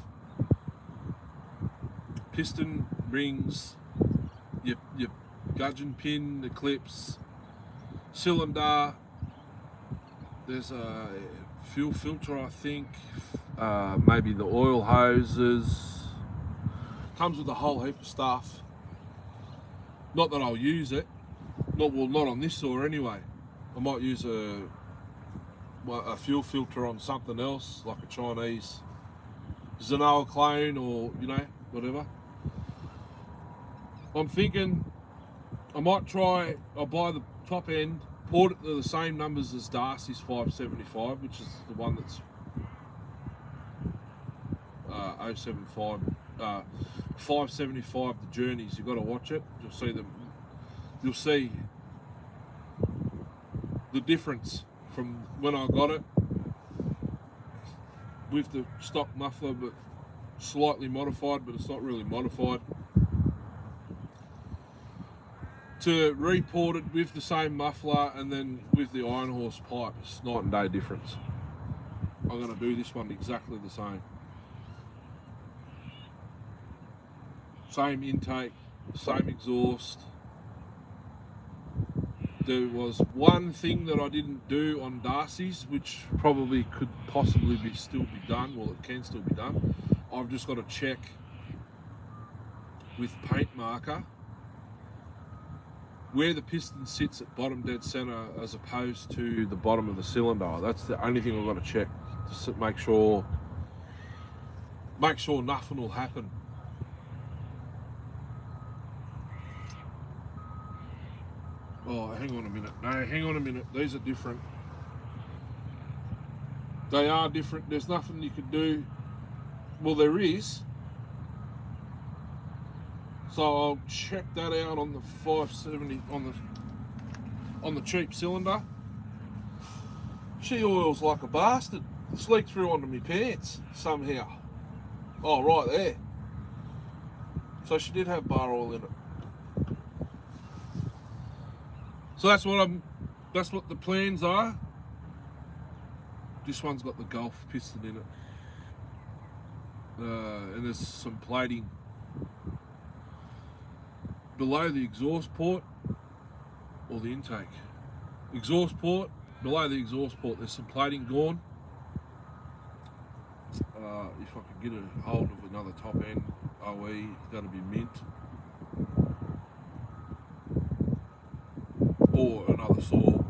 Piston, rings, your gudgeon pin, the clips, cylinder. There's a fuel filter, I think, maybe the oil hoses. Comes with a whole heap of stuff. Not that I'll use it, not on this saw anyway. I might use a fuel filter on something else, like a Chinese Zenoa clone or, whatever. I'm thinking I might try, I'll buy the top end, port it to the same numbers as Darcy's 575, which is the one that's 075, 575, the journeys. You've got to watch it. You'll see the difference from when I got it with the stock muffler, but slightly modified, but it's not really modified, to report it with the same muffler and then with the Iron Horse pipe. It's night and day difference. I'm going to do this one exactly the same. Same intake, same exhaust. There was one thing that I didn't do on Darcy's, which probably could possibly still be done. Well, it can still be done. I've just got to check with paint marker where the piston sits at bottom dead center as opposed to the bottom of the cylinder. That's the only thing I've got to check to make sure nothing will happen. Oh, hang on a minute. No, hang on a minute. These are different. They are different. There's nothing you can do. Well, there is. So I'll check that out on the 570 on the cheap cylinder. She oils like a bastard. It's leaked through onto my pants somehow. Oh, right there. So she did have bar oil in it. So that's what the plans are. This one's got the Gulf piston in it. And there's some plating below the exhaust port or the intake. Exhaust port, below the exhaust port, there's some plating gone. If I could get a hold of another top end OE, that'll be mint. Or another saw.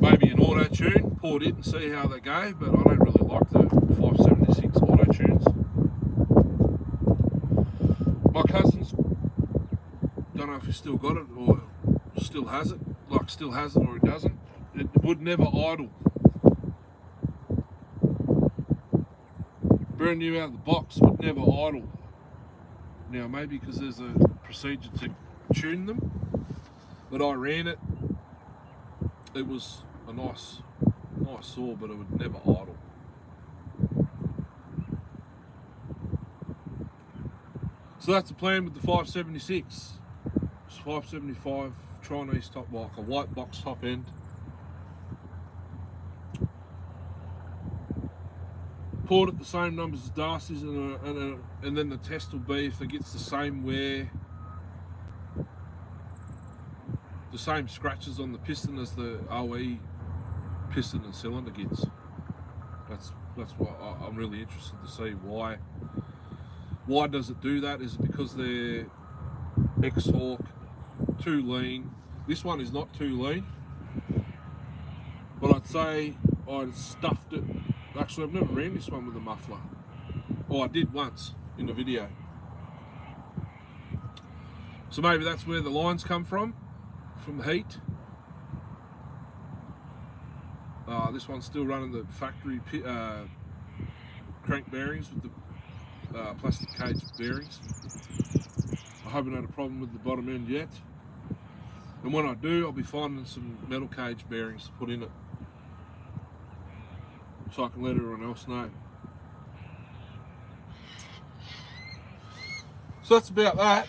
Maybe an auto tune, port it and see how they go, but I don't really like the 576 auto tunes. My cousin's, don't know if he still got it or still has it, or he doesn't. It would never idle. Brand new out of the box, would never idle. Now maybe because there's a procedure to tune them, but I ran it. It was a nice saw, but it would never idle. So that's the plan with the 576. It's 575 Chinese top, like a white box top end. Poured at the same numbers as Darcy's, and then the test will be if it gets the same wear, the same scratches on the piston as the OE piston and cylinder gets. That's what I'm really interested to see. Why does it do that? Is it because they're X-Hawk, too lean? This one is not too lean, but I'd say I stuffed it. Actually, I've never ran this one with a muffler. Oh, I did once in a video. So maybe that's where the lines come from the heat. This one's still running the factory crank bearings with the plastic cage bearings. I haven't had a problem with the bottom end yet. And when I do, I'll be finding some metal cage bearings to put in it, so I can let everyone else know. So that's about that.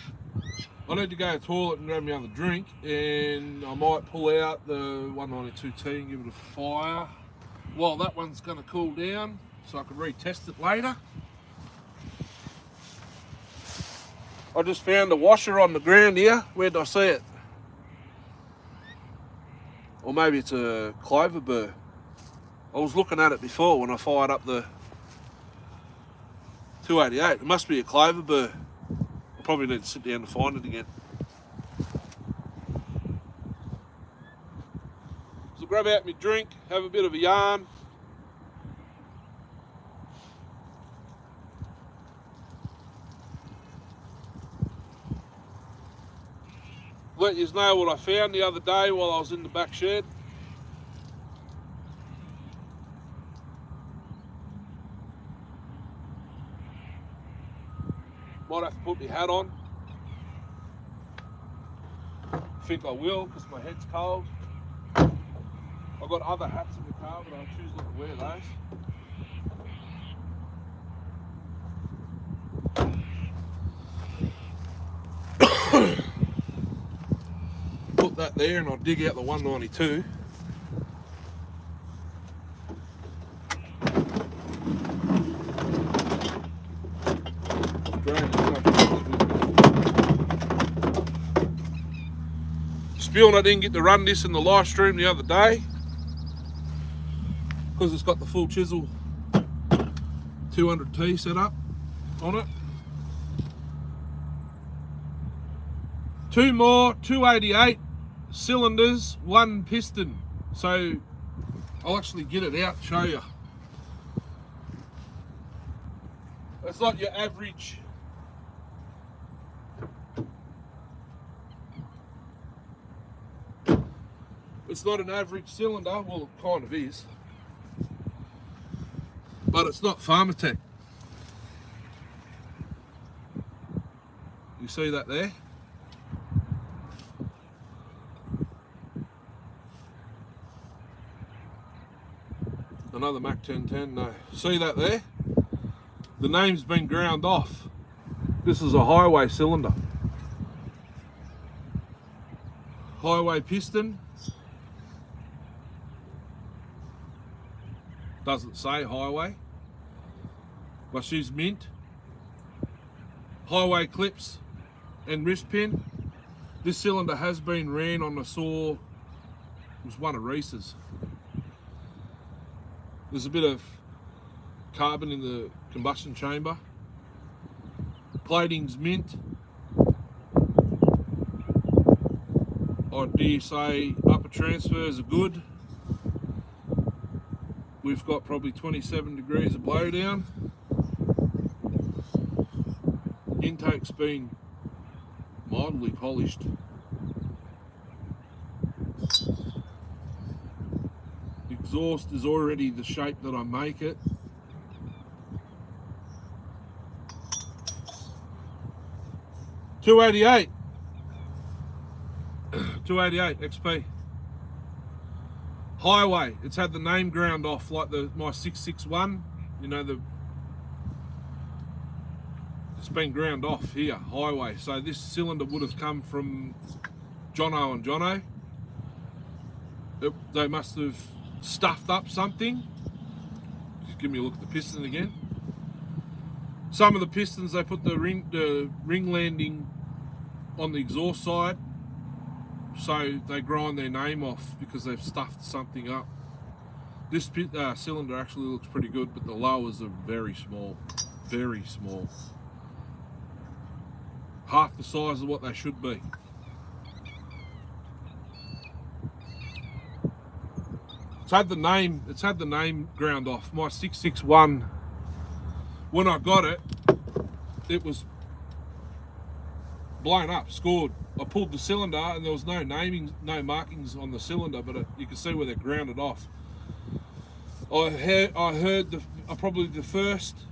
I need to go to the toilet and grab me another drink, and I might pull out the 192T and give it a fire. While that one's going to cool down, so I can retest it later. I just found a washer on the ground here. Where did I see it? Or maybe it's a clover burr. I was looking at it before when I fired up the 288. It must be a clover burr. I probably need to sit down to find it again. So grab out my drink, have a bit of a yarn. let you know what I found the other day while I was in the back shed. Might have to put my hat on. I think I will because my head's cold. I've got other hats in the car, but I choose not to wear those. Put that there and I'll dig out the 192. Spewing I didn't get to run this in the live stream the other day because it's got the full chisel 200T set up on it. Two more 288 cylinders, one piston. So I'll actually get it out and show you. It's not your average it's not an average cylinder. Well, it kind of is, but it's not Pharmatech. You see that there? Another Mac 1010, no. See that there? The name's been ground off. This is a highway cylinder. Highway piston. Doesn't say highway, but she's mint. Highway clips and wrist pin. This cylinder has been ran on a saw. It was one of Reese's. There's a bit of carbon in the combustion chamber. Plating's mint. I dare say upper transfers are good. We've got probably 27 degrees of blowdown. Intake's been mildly polished. Exhaust is already the shape that I make it. $288 XP. Highway. It's had the name ground off like my 661. You know, it's been ground off here. Highway. So this cylinder would have come from Jono and Jono. They must have stuffed up something. Just give me a look at the piston again. Some of the pistons, they put the ring landing on the exhaust side, so they grind their name off because they've stuffed something up. This cylinder actually looks pretty good, but the lowers are very small, very small. Half the size of what they should be. It's had the name ground off. My 661, when I got it, it was blown up, scored. I pulled the cylinder and there was no markings on the cylinder, but you can see where they're grounded off. I heard probably the first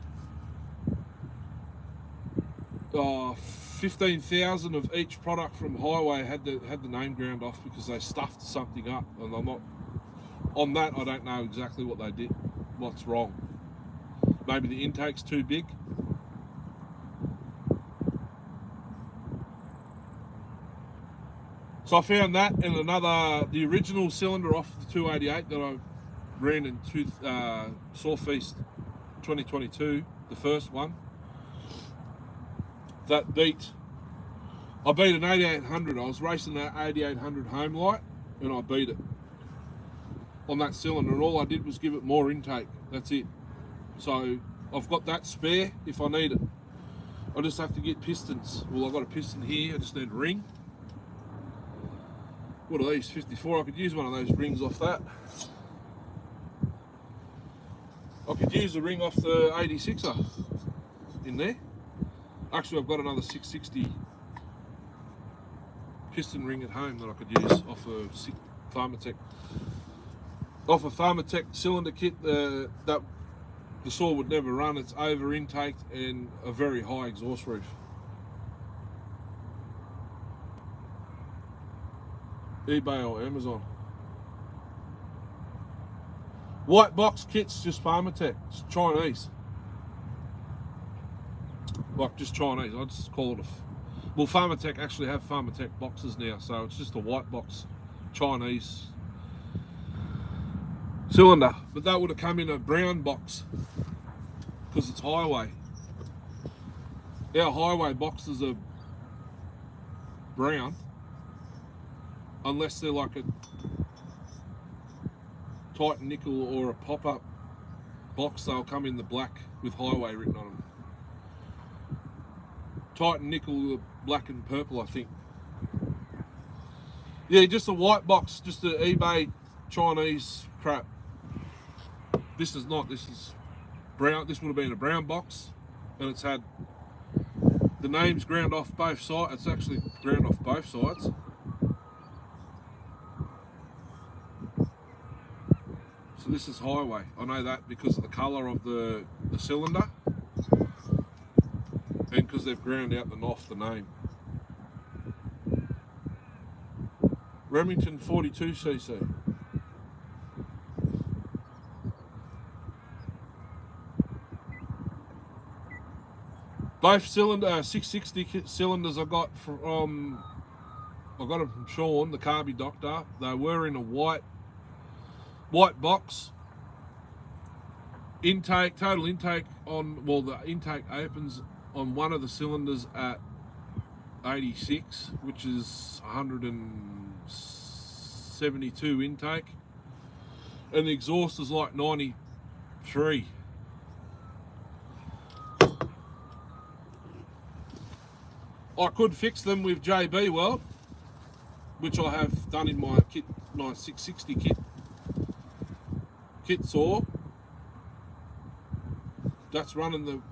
15,000 of each product from Highway had the name ground off because they stuffed something up, and I'm not on that. I don't know exactly what they did, what's wrong. Maybe the intake's too big. So I found that and the original cylinder off the 288 that I ran in Sawfeast 2022, the first one. I beat an 8800. I was racing that 8800 home light and I beat it on that cylinder, and all I did was give it more intake. That's it. So I've got that spare if I need it. I just have to get pistons. Well, I've got a piston here, I just need a ring. What are these, 54? I could use one of those rings off that. I could use a ring off the 86er in there. Actually, I've got another 660 piston ring at home that I could use off a Pharmatech cylinder kit that the saw would never run. It's over intaked and a very high exhaust roof. eBay or Amazon. White box kit's just Pharmatech. It's Chinese. Like just Chinese. I just call it well, Pharmatech actually have Pharmatech boxes now, so it's just a white box Chinese cylinder. But that would have come in a brown box because it's highway. Our highway boxes are brown, unless they're like a Titan nickel or a pop-up box. They'll come in the black with highway written on them. Titan nickel, black and purple, I think. Yeah, just a white box, just the eBay Chinese crap. This is not. This is brown. This would have been a brown box, and it's had the names ground off both sides. It's actually ground off both sides. So this is highway. I know that because of the colour of the cylinder, and because they've ground out the name. Remington 42cc. Both 660 cylinders I got them from Sean, the carby doctor. They were in a white box. Total intake the intake opens on one of the cylinders at 86, which is 172 intake, and the exhaust is like 93. I could fix them with JB Weld, which I have done in my 660 kit saw. That's running the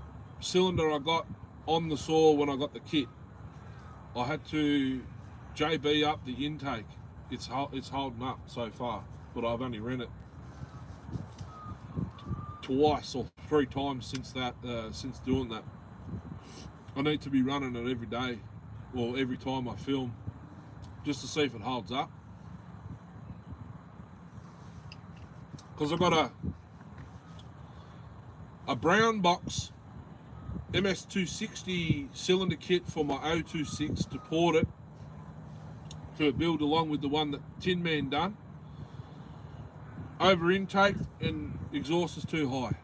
cylinder I got on the saw when I got the kit. I had to JB up the intake. It's holding up so far, but I've only ran it twice or 3 times since doing that. I need to be running it every day, or every time I film, just to see if it holds up. Because I've got a brown box MS260 cylinder kit for my 026 to port it to build along with the one that Tin Man done. Over intake and exhaust is too high.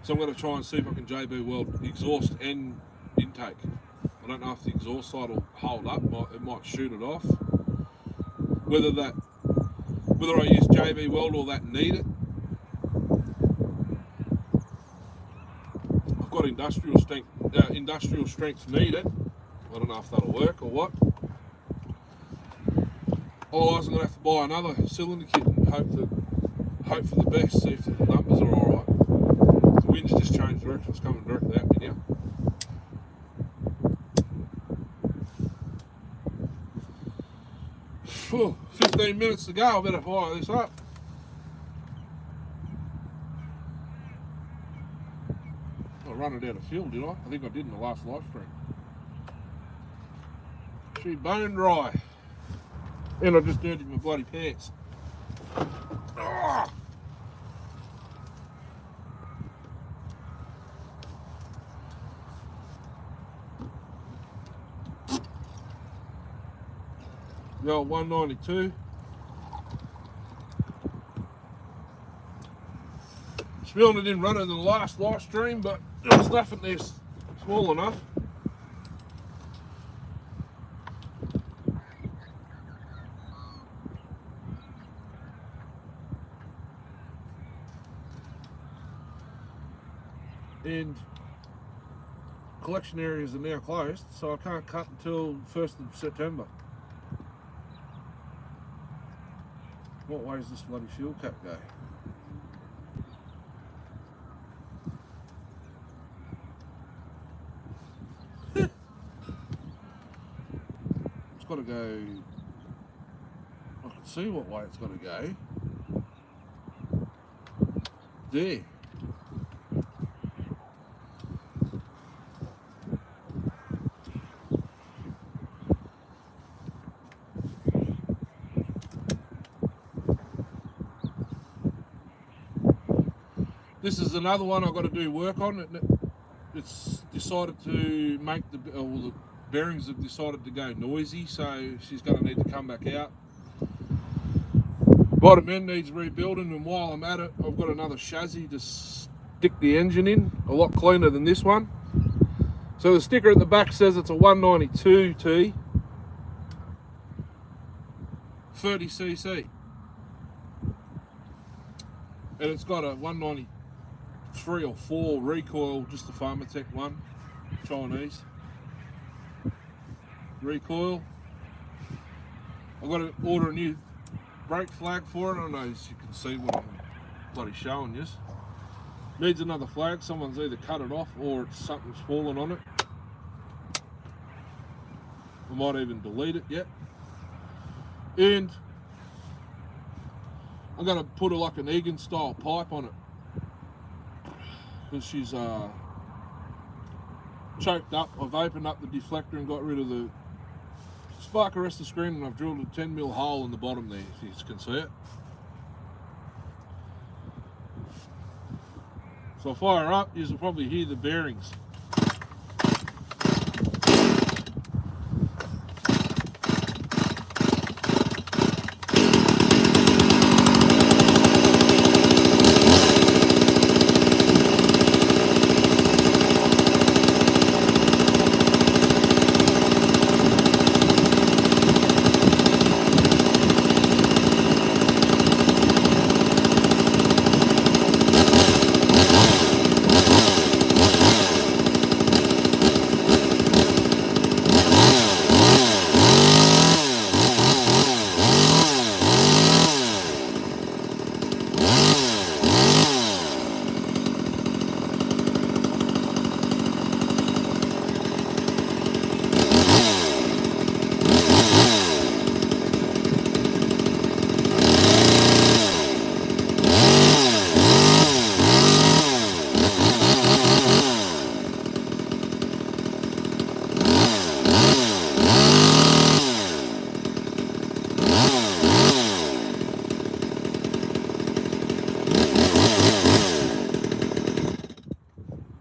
So I'm going to try and see if I can JB weld exhaust and intake. I don't know if the exhaust side will hold up. It might shoot it off. Whether I use JB weld or that need it. I've got industrial strength needed. I don't know if that'll work or what. Otherwise, I'm going to have to buy another cylinder kit and hope for the best. See if the numbers are all right. The wind's just changed direction. It's coming directly at me now. Whew, 15 minutes to go. I better fire this up. I run it out of fuel, did I? I think I did in the last live stream. She bone dry. And I just dirtied my bloody pants. Ah. The old 192. Spilling it in running in the last live stream, but there's nothing there small enough. And collection areas are now closed, so I can't cut until 1st of September. What way does this bloody fuel cap go? it's got to go. I can see what way it's got to go. There. This is another one I've got to do work on. It's decided to make the bearings have decided to go noisy, so she's going to need to come back out. Bottom end needs rebuilding, and while I'm at it, I've got another chassis to stick the engine in, a lot cleaner than this one. So the sticker at the back says it's a 192T, 30cc, and it's got a 193 or 4 recoil, just the Pharmatech one, Chinese recoil. I've got to order a new brake flag for it. I don't know if you can see what I'm bloody showing you. Needs another flag. Someone's either cut it off or something's fallen on it. I might even delete it yet. And I'm going to put like an Egan style pipe on it, because she's choked up. I've opened up the deflector and got rid of the spark arrestor screen, and I've drilled a 10mm hole in the bottom there, if you can see it. So if I fire up, you'll probably hear the bearings.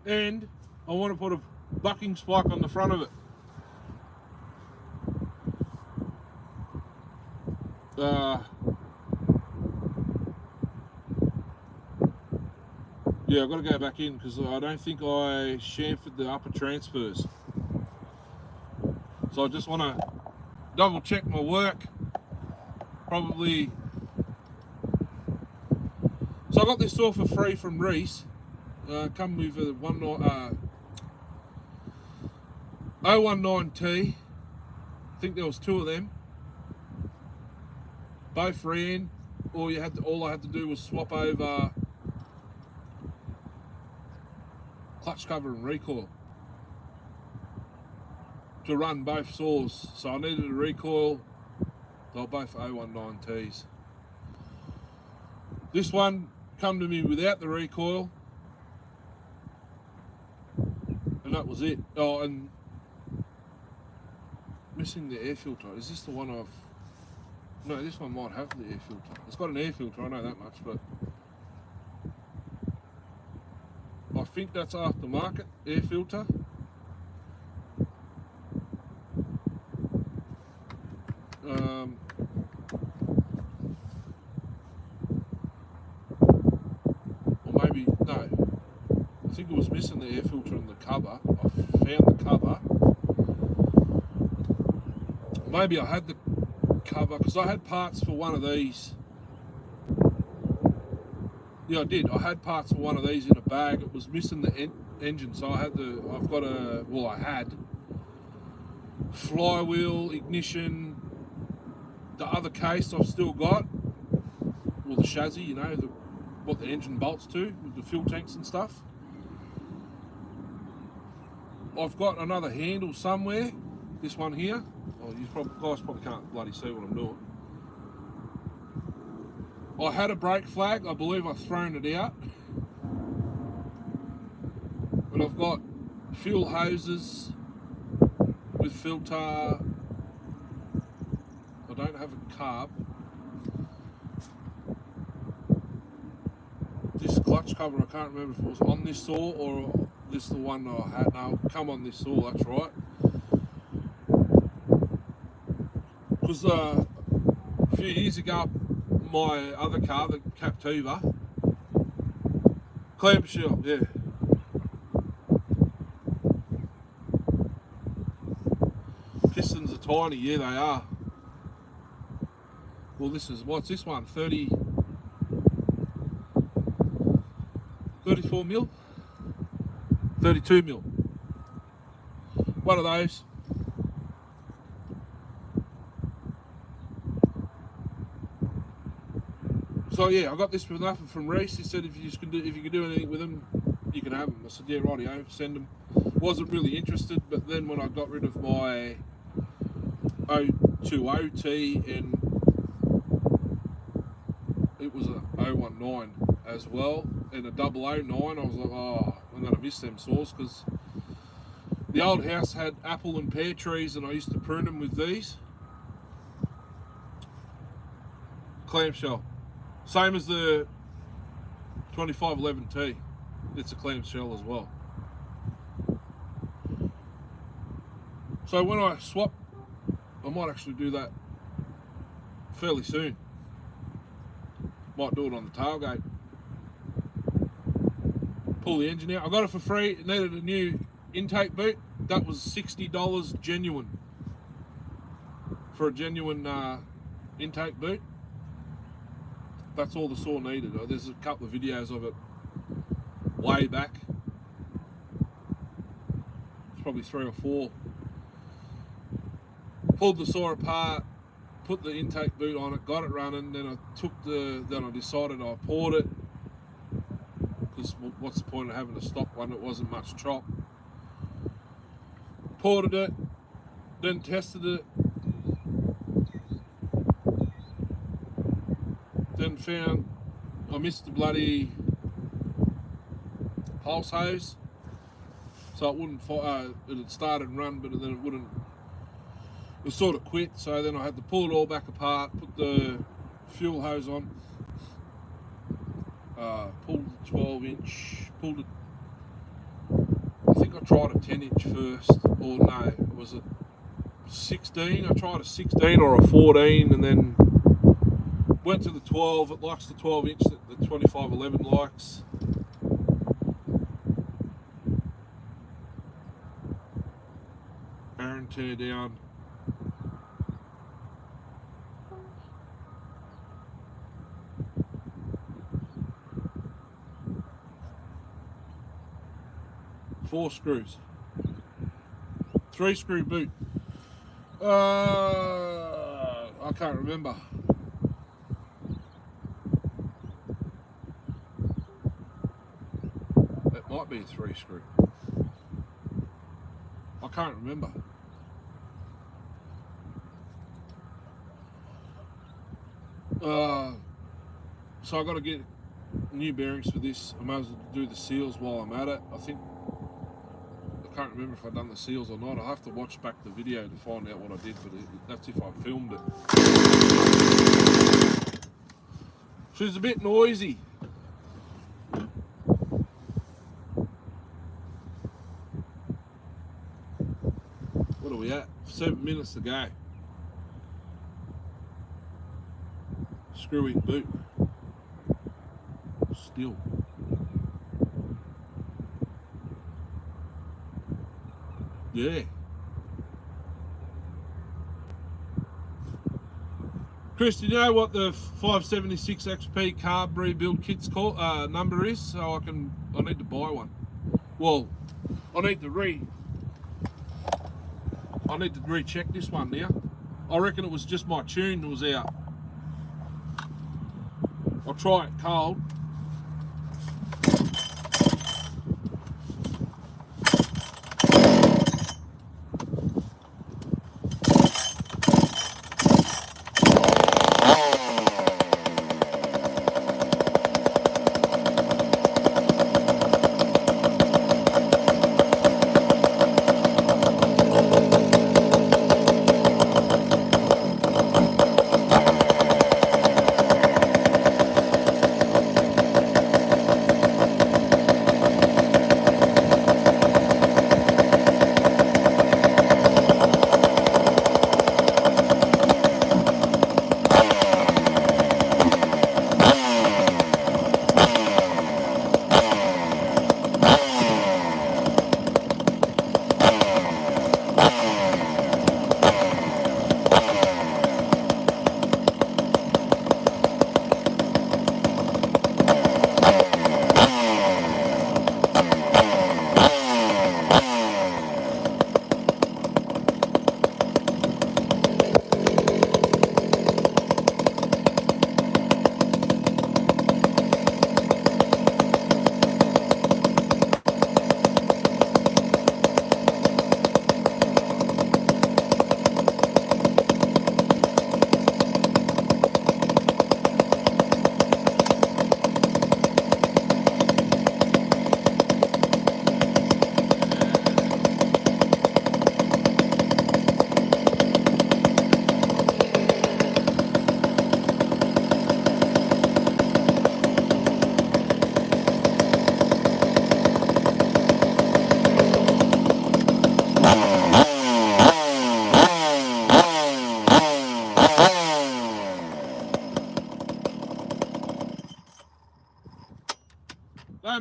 And I want to put a bucking spike on the front of it. Yeah, I've got to go back in because I don't think I chamfered the upper transfers. So I just want to double check my work. Probably. So I got this saw for free from Reese. Come with a 019T. I think there was 2 of them. Both ran. All I had to do was swap over clutch cover and recoil to run both saws. So I needed a recoil. They were both 019Ts. This one come to me without the recoil, and that was it. Oh, and missing the air filter. Is this the one I've... No, this one might have the air filter. It's got an air filter, I know that much, but I think that's aftermarket air filter. Or maybe, no. I think it was missing the air filter in the cover. I found the cover. Maybe I had the cover, because I had parts for one of these. Yeah, I did. I had parts for one of these in a bag. It was missing the engine, so I had I had flywheel, ignition, the other case I've still got, or the chassis, you know, what the engine bolts to, with the fuel tanks and stuff. I've got another handle somewhere, this one here. Oh, you guys probably can't bloody see what I'm doing. I had a brake flag. I believe I've thrown it out. But I've got fuel hoses with filter. I don't have a carb. This clutch cover, I can't remember if it was on this saw or this the one I had. No, come on this saw, that's right. Because a few years ago, my other car, the Captiva, clamshell, yeah. Pistons are tiny, yeah they are. Well this is, what's this one, 34 mil? 32 mil. One of those. So yeah, I got this with nothing from Reese. He said if you can do anything with them, you can have them. I said yeah, rightio, send them. Wasn't really interested, but then when I got rid of my 020T and it was a 019 as well and a 009, I was like, oh, I'm gonna miss them saws because the old house had apple and pear trees and I used to prune them with these. Clamshell. Same as the 2511T. It's a clamshell as well. So when I swap, I might actually do that fairly soon. Might do it on the tailgate. Pull the engine out. I got it for free. It needed a new intake boot. That was $60 genuine. For a genuine intake boot. That's all the saw needed. There's a couple of videos of it way back. It's probably 3 or 4. Pulled the saw apart, put the intake boot on it, got it running. Then I decided I poured it because what's the point of having a stock one? It wasn't much chop. Ported it, then tested it. Then found I missed the bloody pulse hose, so it wouldn't fire. It had started and run, but then it wouldn't. It was sort of quit. So then I had to pull it all back apart, put the fuel hose on, pulled the 12-inch, pulled it. I think I tried a 10-inch first, or no, it was a 16. I tried a 16 or a 14, and then went to the 12. It likes the 12-inch that the 2511 likes. Aaron tear down. Four screws. 3-screw boot. I can't remember. Might be a 3-screw. I can't remember. So I got to get new bearings for this. I might as well do the seals while I'm at it. I can't remember if I've done the seals or not. I'll have to watch back the video to find out what I did, but that's if I filmed it. She's a bit noisy. What are we at? 7 minutes to go. Screwy boot. Still. Yeah. Chris, do you know what the 576 XP carb rebuild kit's called, number is? So I need to buy one. Well, I need to recheck this one now. I reckon it was just my tune that was out. I'll try it cold.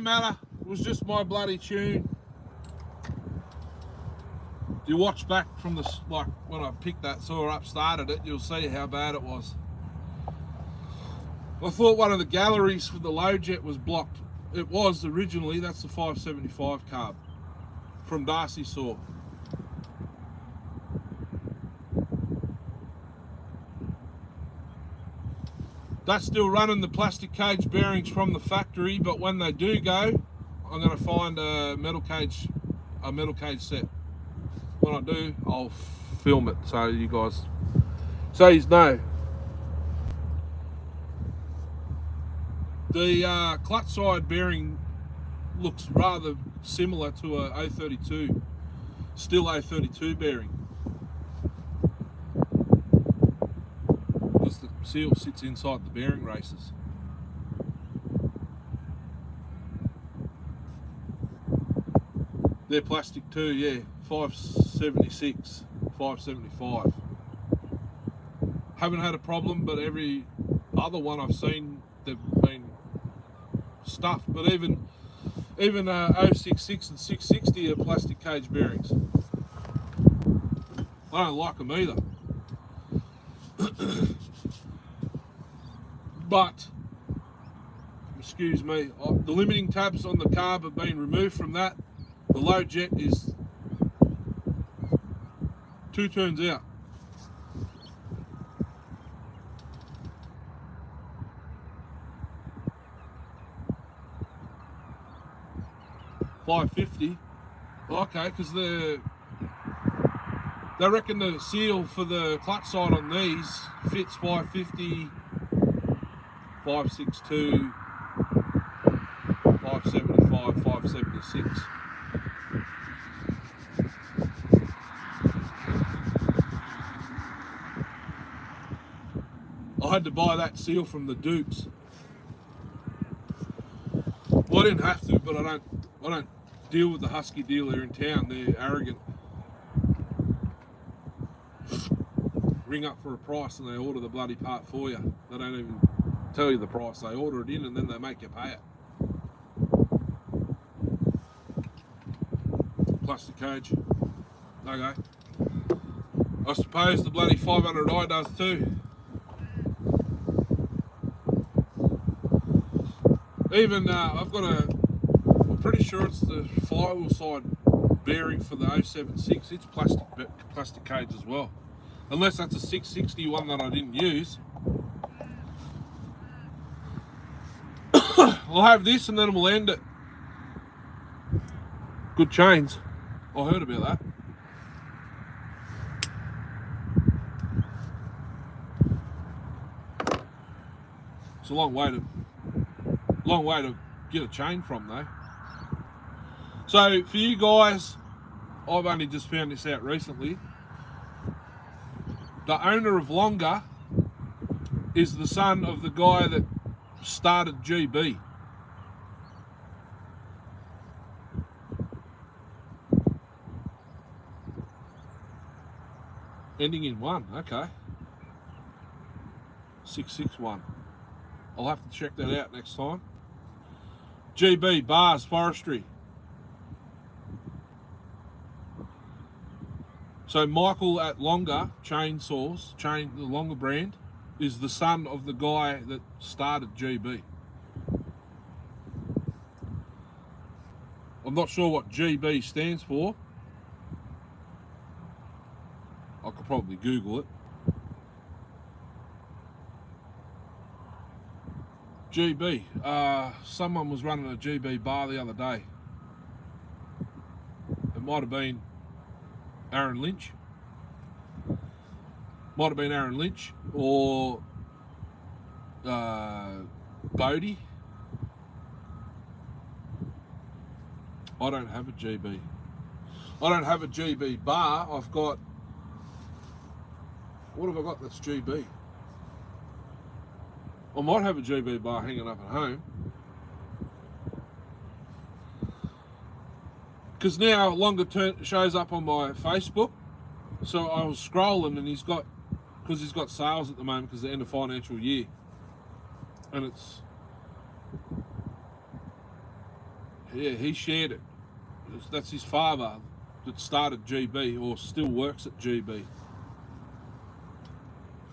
matter. It was just my bloody tune. You watch back from the, like when I picked that saw up, started it, you'll see how bad it was. I thought one of the galleries for the low jet was blocked. It was originally. That's the 575 carb from Darcy saw. That's still running the plastic cage bearings from the factory, but when they do go, I'm going to find a metal cage set. When I do, I'll film it so you guys know. The clutch side bearing looks rather similar to a 032, still 032 bearing. Because the seal sits inside the bearing races. They're plastic too, yeah. 576, 575. Haven't had a problem, but every other one I've seen, they've been stuffed. But even 066 and 660 are plastic cage bearings. I don't like them either. But, excuse me, the limiting tabs on the carb have been removed from that. The low jet is 2 turns out. $550. Okay, because they reckon the seal for the clutch side on these fits 550, 562, 575, 576. I had to buy that seal from the Dukes. Well, I didn't have to, but I don't deal with the Husky dealer in town. They're arrogant. Ring up for a price and they order the bloody part for you. They don't even tell you the price. They order it in and then they make you pay it. Plastic cage. Okay. I suppose the bloody 500i does too. Even I've got I'm pretty sure it's the flywheel side bearing for the 076. It's plastic cage as well. Unless that's a 660 one that I didn't use. I'll have this and then we'll end it. Good chains. I heard about that. It's a long way to get a chain from though. So for you guys, I've only just found this out recently. The owner of Longer is the son of the guy that started GB. Ending in 1, okay. 661. I'll have to check that out next time. GB, Bars, Forestry. So Michael at Longer Chainsaws, the Longer brand, is the son of the guy that started GB. I'm not sure what GB stands for. I could probably Google it. GB. Someone was running a GB bar the other day. It might have been Aaron Lynch. Might have been Aaron Lynch or Bodie. I don't have a GB. I don't have a GB bar. I've got... What have I got that's GB? I might have a GB bar hanging up at home. Because now Longer shows up on my Facebook. So I was scrolling and he's got sales at the moment because the end of financial year. And it's Yeah, he shared it. That's his father that started GB or still works at GB.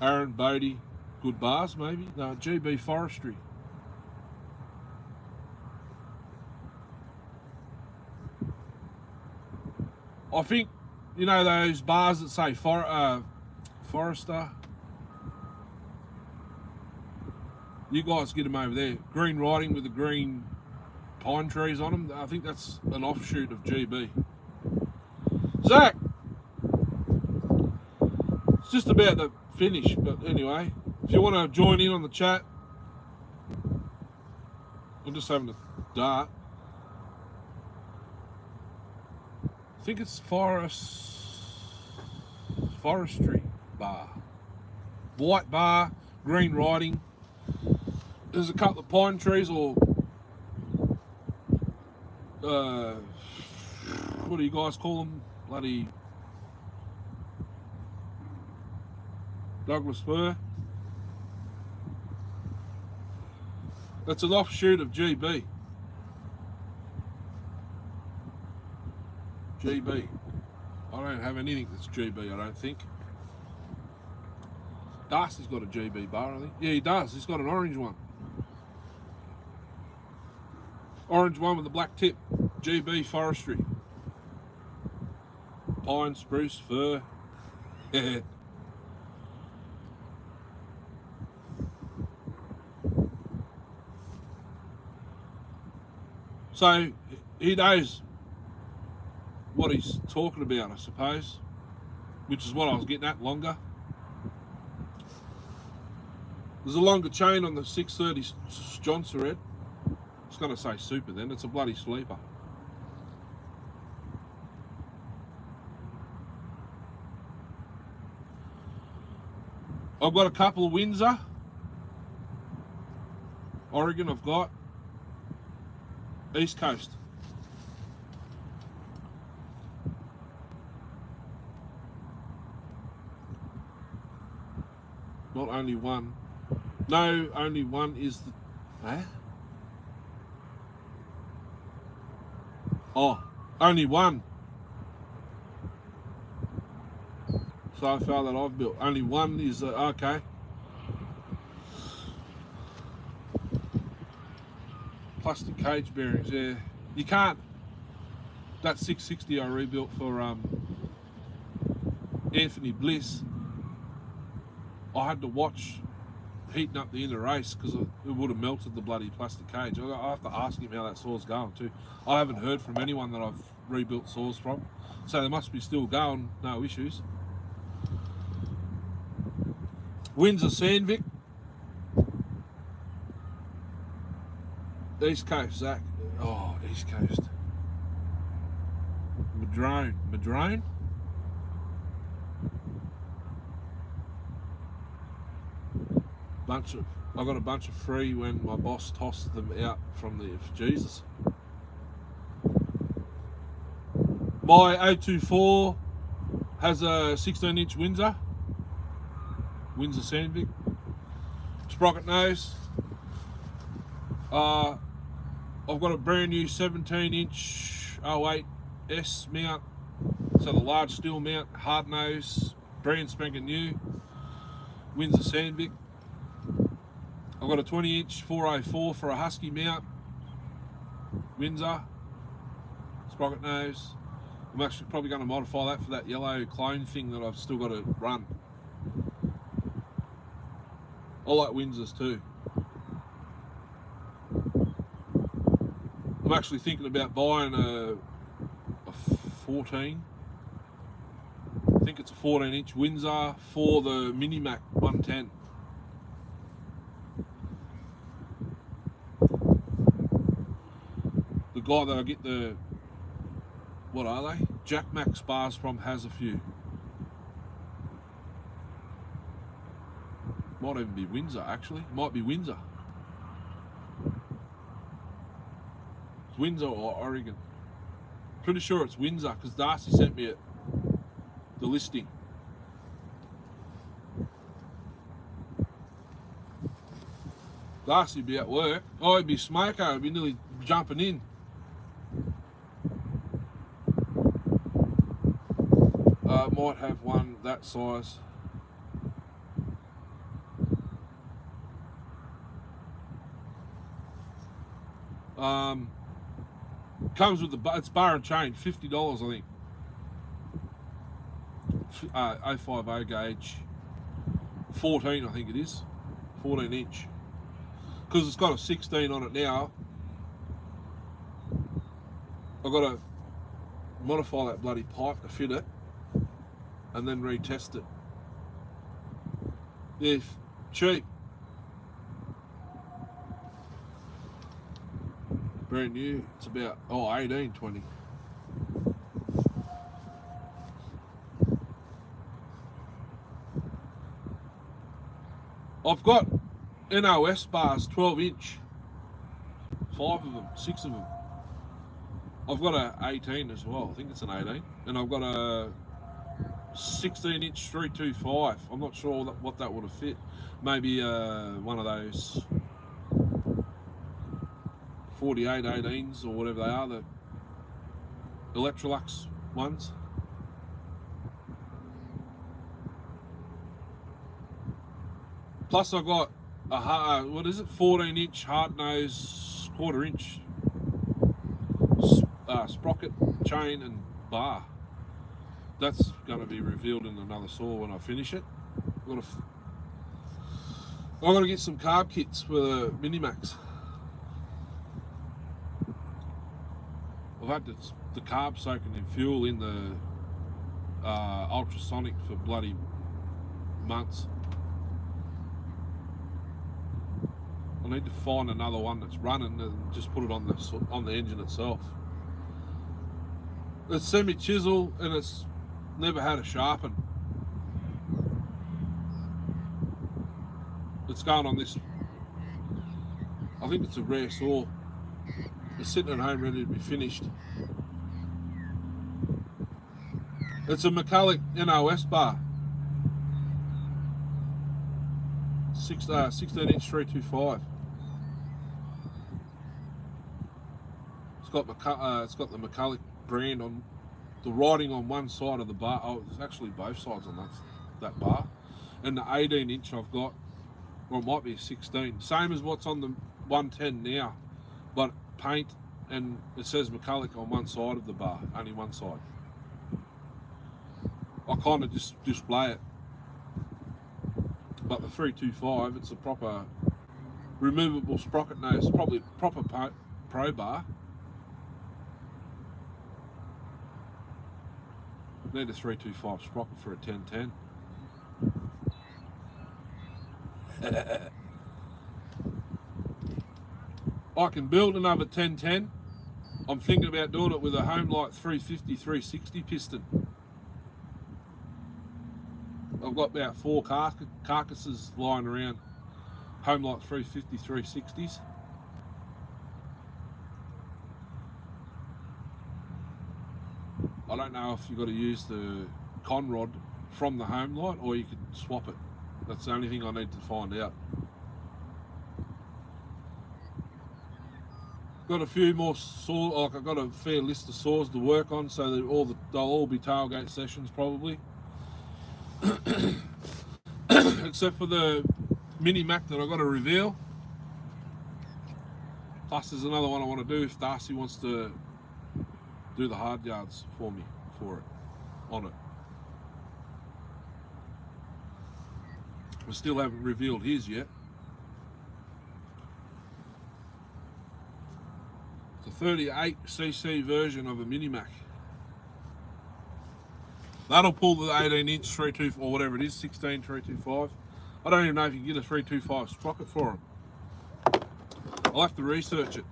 Aaron Bodie, good bars maybe? No, GB Forestry. I think, you know those bars that say Forester? You guys get them over there. Green writing with the green pine trees on them. I think that's an offshoot of GB. Zach! It's just about to finish, but anyway. If you want to join in on the chat, I'm just having a dart. I think it's Forestry bar. White bar, green writing. There's a couple of pine trees or what do you guys call them? Bloody Douglas fir. It's an offshoot of GB. GB. I don't have anything that's GB, I don't think. Darcy's got a GB bar, I think. Yeah, he does. He's got an orange one. Orange one with the black tip. GB Forestry. Pine, spruce, fir. So he knows what he's talking about, I suppose, which is what I was getting at, longer. There's a longer chain on the 630 Johnson Red. I was going to say super then, it's a bloody sleeper. I've got a couple of Windsor. Oregon I've got. East Coast. Not only one. No, only one is the... Eh? Oh, only one. So far that I've built. Only one is... okay. Plastic cage bearings, yeah. You can't... That 660 I rebuilt for Anthony Bliss. I had to watch heating up the inner race because it would have melted the bloody plastic cage. I have to ask him how that saw's going too. I haven't heard from anyone that I've rebuilt saws from, so they must be still going, no issues. Windsor Sandvik. East Coast, Zach. Oh, East Coast. Madrone? I got a bunch of free when my boss tossed them out from the Jesus. My 024 has a 16-inch Windsor Sandvik, sprocket nose. I've got a brand new 17-inch 08S mount, so the large steel mount, hard nose, brand spanking new, Windsor Sandvik. I've got a 20-inch 404 for a Husky mount, Windsor, sprocket nose. I'm actually probably going to modify that for that yellow clone thing that I've still got to run. I like Windsors too. I'm actually thinking about buying a 14. I think it's a 14-inch Windsor for the Mini Mac 110. The guy that I get the, what are they? Jack Max bars from has a few. Might even be Windsor actually. Might be Windsor. It's Windsor or Oregon. Pretty sure it's Windsor because Darcy sent me the listing. Darcy'd be at work. Oh, he'd be smoking. He'd be nearly jumping in. might have one that size. Comes with it's bar and chain, $50 I think. 050 gauge, 14 I think it is, 14 inch. Because it's got a 16 on it now, I've got to modify that bloody pipe to fit it and then retest it. Yeah, cheap. Brand new, it's about 18, 20. I've got NOS bars, 12 inch, 5 of them, 6 of them. I've got a 18 as well, I think it's an 18. And I've got a 16 inch 325. I'm not sure what that would have fit. Maybe one of those 48 18s or whatever they are, the Electrolux ones. Plus I got a, what is it, 14 inch hard nose, quarter inch sprocket, chain and bar. That's going to be revealed in another saw when I finish it. I've got to get some carb kits for the Minimax. I've had the carb soaking in fuel in the ultrasonic for bloody months. I need to find another one that's running and just put it on the engine itself. It's semi-chisel and it's never had a sharpen. It's going on this, I think it's a rare saw. It's sitting at home ready to be finished. It's a McCulloch NOS bar. 16 inch 325. It's got the McCulloch brand on the writing on one side of the bar. Oh, there's actually both sides on that bar. And the 18 inch I've got, or it might be a 16. Same as what's on the 110 now, but paint, and it says McCulloch on one side of the bar, only one side. I kind of just display it. But the 325, it's a proper removable sprocket nose, probably a proper pro bar. Need a 325 sprocket for a 1010. I can build another 1010. I'm thinking about doing it with a Homelight 350, 360 piston. I've got about 4 carcasses lying around, Homelight 350, 360s. I don't know if you've got to use the con rod from the Homelight or you could swap it. That's the only thing I need to find out. Got a few more saws, like I've got a fair list of saws to work on, so that they'll all be tailgate sessions probably. Except for the Mini Mac that I've got to reveal. Plus there's another one I want to do if Darcy wants to do the hard yards for me on it. We still haven't revealed his yet. It's a 38cc version of a Mini Mac. That'll pull the 18 inch 325 or whatever it is, 16 325. I don't even know if you can get a 325 sprocket for them. I'll have to research it.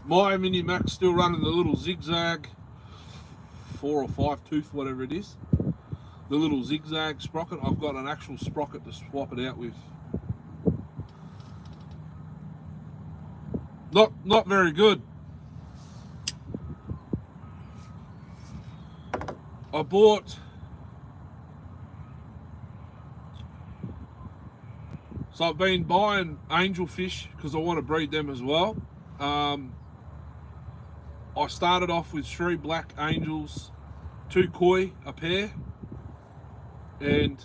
My Mini Mac's still running the little zigzag 4 or 5 tooth, whatever it is. The little zigzag sprocket. I've got an actual sprocket to swap it out with. Not very good. I bought, so I've been buying angelfish because I want to breed them as well. I started off with 3 black angels, 2 koi a pair, and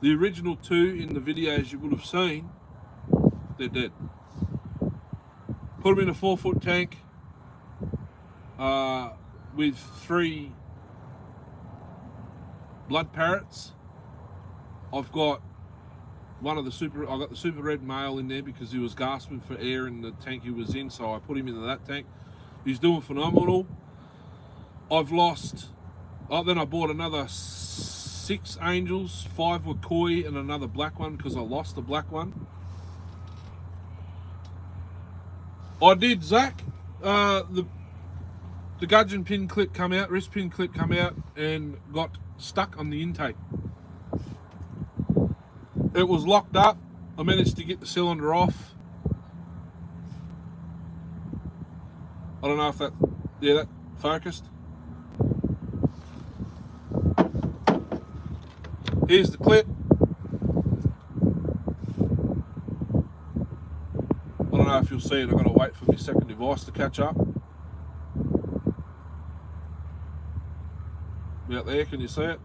the original 2 in the videos you would have seen, they're dead. Put them in a 4-foot tank with 3 blood parrots. I've got I got the super red male in there because he was gasping for air in the tank he was in, so I put him into that tank. He's doing phenomenal. Then I bought another 6 angels, 5 were koi and another black one because I lost the black one. I did, Zach, the gudgeon pin clip come out, wrist pin clip come out and got stuck on the intake. It was locked up. I managed to get the cylinder off. I don't know if that focused. Here's the clip. I don't know if you'll see it. I've got to wait for my second device to catch up. Out there, can you see it?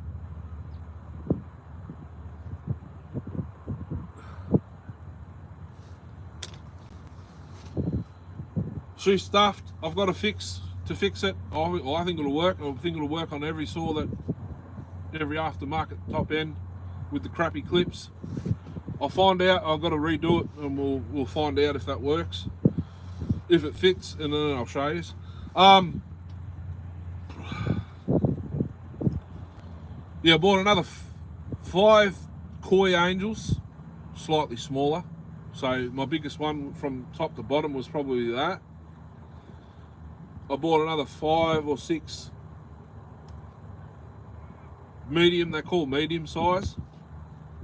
She's stuffed. I've got to fix it. I think it'll work. I think it'll work on every saw every aftermarket top end with the crappy clips. I'll find out. I've got to redo it, and we'll find out if that works, if it fits, and then I'll show you. Yeah, I bought another 5 koi angels, slightly smaller. So my biggest one from top to bottom was probably that. I bought another 5 or 6 medium, they call medium size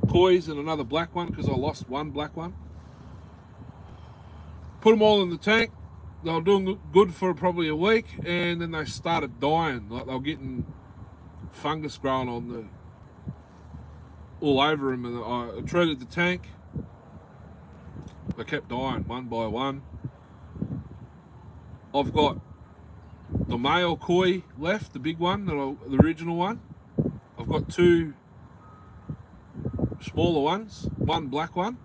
kois, and another black one because I lost one black one. Put them all in the tank. They were doing good for probably a week, and then they started dying. Like they were getting fungus growing on all over them, and I treated the tank. They kept dying one by one. I've got the male koi left, the big one, the original one. I've got 2 smaller ones, 1 black one,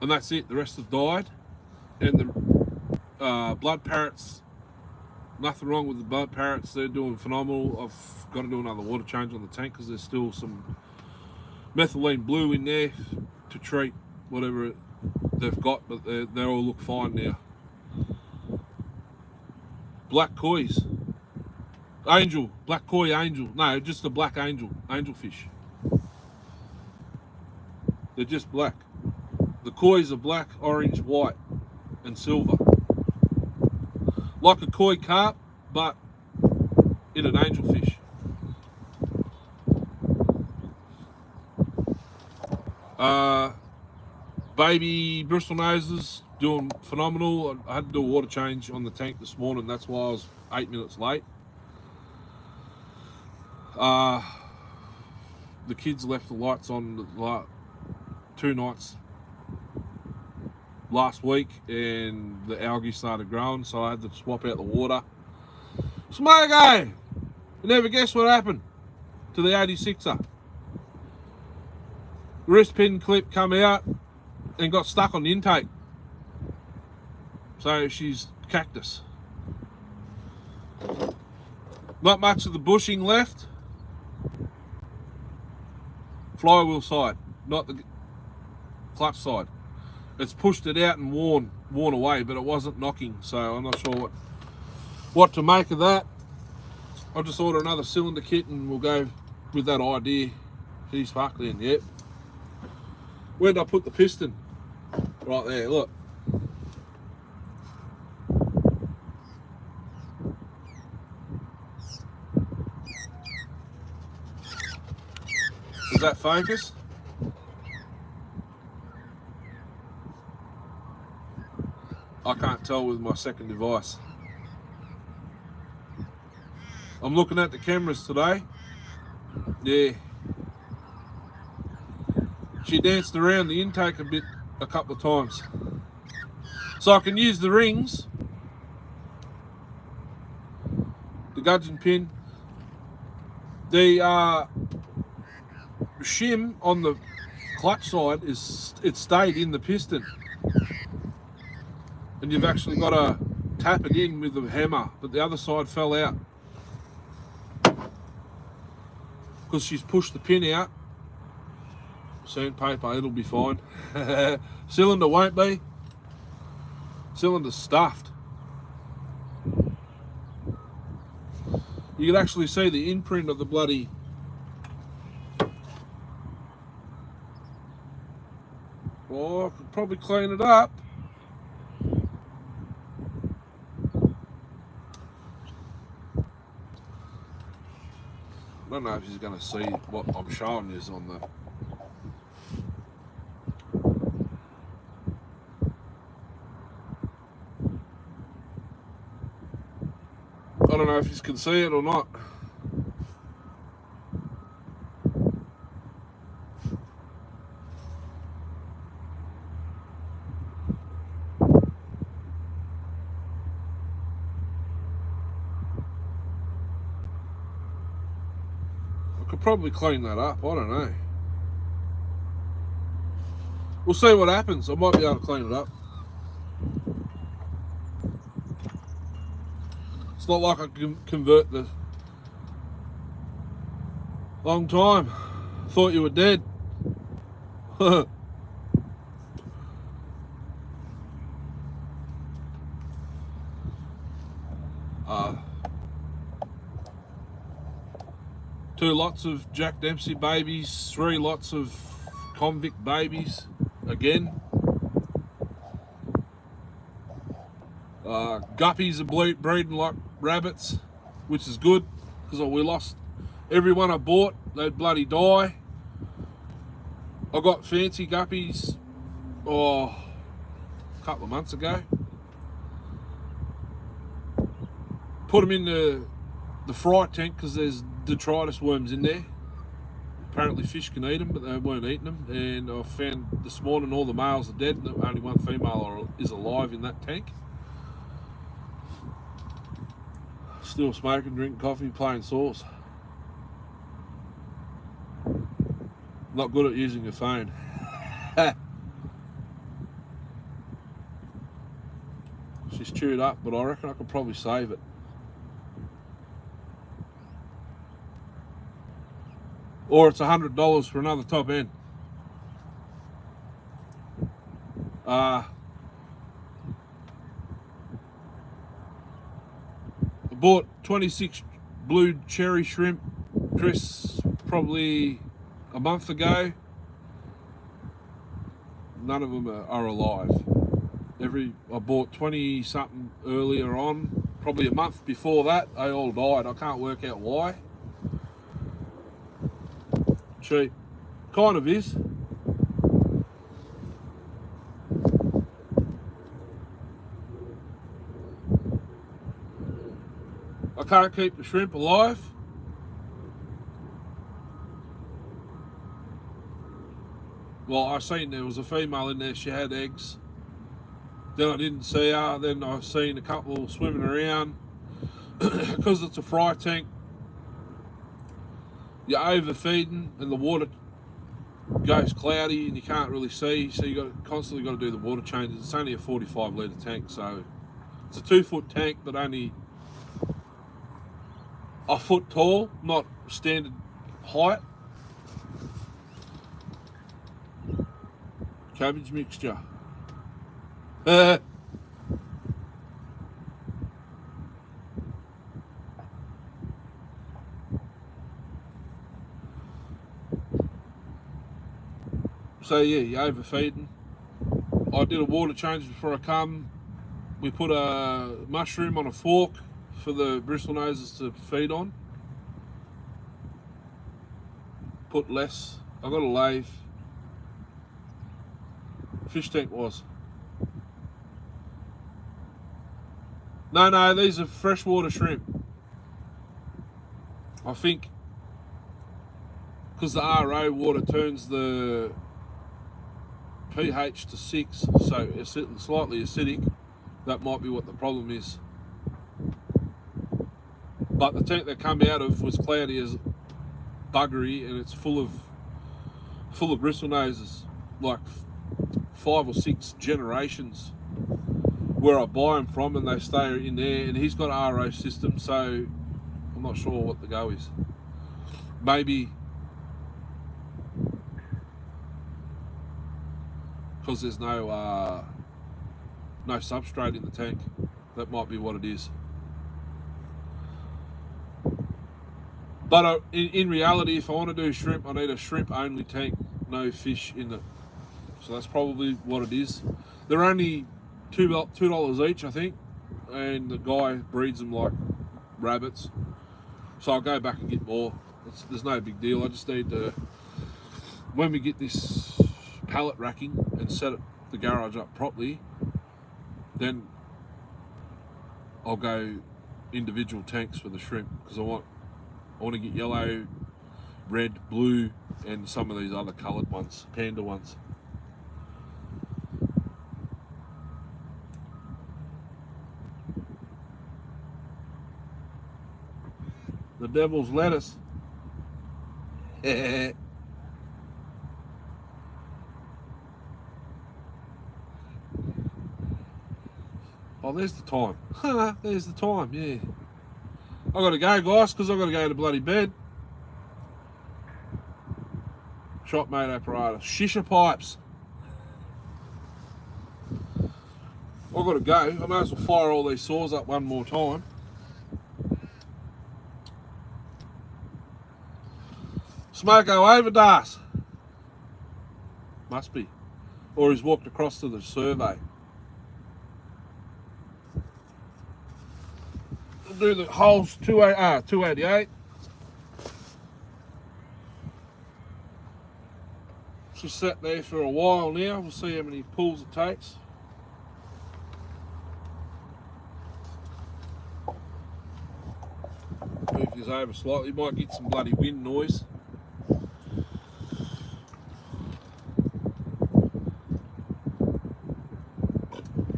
and that's it. The rest have died. And the blood parrots, nothing wrong with the blood parrots. They're doing phenomenal. I've got to do another water change on the tank because there's still some methylene blue in there to treat whatever they've got, but they all look fine now. Black kois. Angel. Black koi angel. No, just a black angelfish. They're just black. The kois are black, orange, white, and silver. Like a koi carp, but in an angelfish. Baby bristle noses doing phenomenal. I had to do a water change on the tank this morning. That's why I was 8 minutes late. The kids left the lights on 2 nights last week, and the algae started growing, so I had to swap out the water. Smogo! You never guess what happened to the 86er. Wrist pin clip come out and got stuck on the intake. So she's cactus. Not much of the bushing left. Flywheel side, not the clutch side. It's pushed it out and worn away, but it wasn't knocking, so I'm not sure what to make of that. I'll just order another cylinder kit and we'll go with that idea. He's sparkling, yep. Where did I put the piston? Right there, look. Does that focus? I can't tell with my second device. I'm looking at the cameras today. Yeah. She danced around the intake a couple of times. So I can use the rings the gudgeon pin. The shim on the clutch side it stayed in the piston, and you've actually got to tap it in with the hammer, but the other side fell out because she's pushed the pin out. Sandpaper, it'll be fine. Cylinder won't be. Cylinder's stuffed. You can actually see the imprint of the bloody I could probably clean it up. I don't know if he's going to see what I'm showing you on the I don't know if you can see it or not. I could probably clean that up, I don't know. We'll see what happens. I might be able to clean it up. It's not like I can convert the long time. Thought you were dead. Two lots of Jack Dempsey babies, 3 lots of convict babies again. Guppies are breeding like rabbits, which is good because we lost every one I bought. They'd bloody die. I got fancy guppies a couple of months ago. Put them in the fry tank because there's detritus worms in there. Apparently fish can eat them, but they weren't eating them. And I found this morning all the males are dead and only one female is alive in that tank. Still smoking, drinking coffee, playing sauce. Not good at using your phone. She's chewed up, but I reckon I could probably save it. Or it's $100 for another top end. I bought 26 blue cherry shrimp crisps probably a month ago. None of them are alive. I bought 20 something earlier on, probably a month before that, they all died. I can't work out why. Cheap. Kind of is. I can't keep the shrimp alive. Well, I seen there was a female in there, she had eggs. Then I didn't see her, then I seen a couple swimming around. Because it's a fry tank, you're overfeeding and the water goes cloudy and you can't really see, so you constantly got to do the water changes. It's only a 45 litre tank, so it's a 2-foot tank but only a foot tall, not standard height. Cabbage mixture. So yeah, you're overfeeding. I did a water change before I come. We put a mushroom on a fork for the bristlenoses to feed on. Put less. I got a lathe. Fish tank was. No, these are freshwater shrimp. I think because the RO water turns the pH to 6, so it's slightly acidic. That might be what the problem is. But the tank that come out of was cloudy as buggery, and it's full of bristle noses, like 5 or 6 generations where I buy them from, and they stay in there. And he's got an RO system, so I'm not sure what the go is. Maybe because there's no substrate in the tank. That might be what it is. But in reality, if I want to do shrimp, I need a shrimp only tank, no fish in it. So that's probably what it is. They're only $2 each, I think, and the guy breeds them like rabbits. So I'll go back and get more. There's no big deal. I just need to, when we get this pallet racking and set the garage up properly, then I'll go individual tanks for the shrimp, because I want to get yellow, red, blue, and some of these other coloured ones, panda ones. The devil's lettuce. Oh, there's the time. There's the time, yeah. I gotta go, guys, because I gotta go to bloody bed. Shop made apparatus. Shisha pipes. I gotta go. I may as well fire all these saws up one more time. Smoko overdas. Must be. Or he's walked across to the survey. We'll do the holes 288. She's sat there for a while now. We'll see how many pulls it takes. Move this over slightly. Might get some bloody wind noise.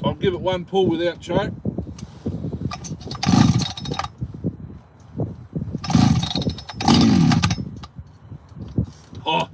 I'll give it one pull without choke. Oh.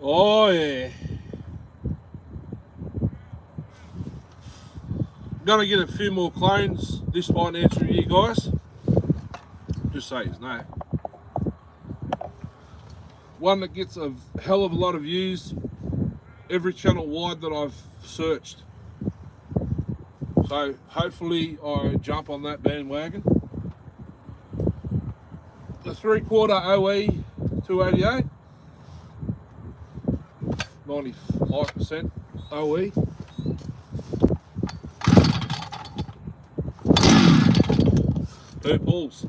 Oh yeah. Gonna get a few more clones this financial year, guys. Just say his name. One that gets a hell of a lot of views every channel wide that I've searched. So hopefully I jump on that bandwagon. The 3/4 OE 288. 95% OE. Two pulls.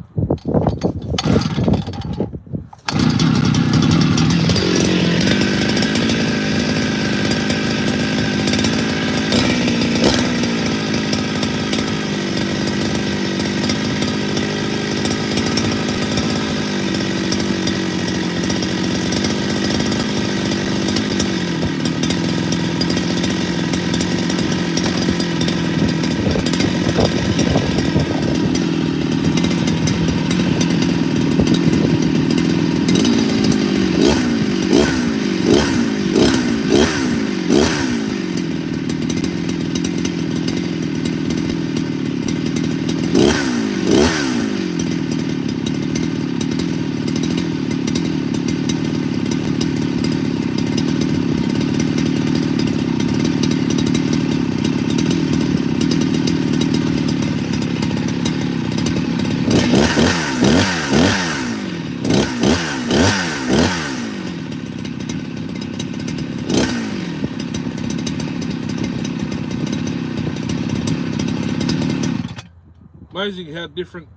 Amazing how different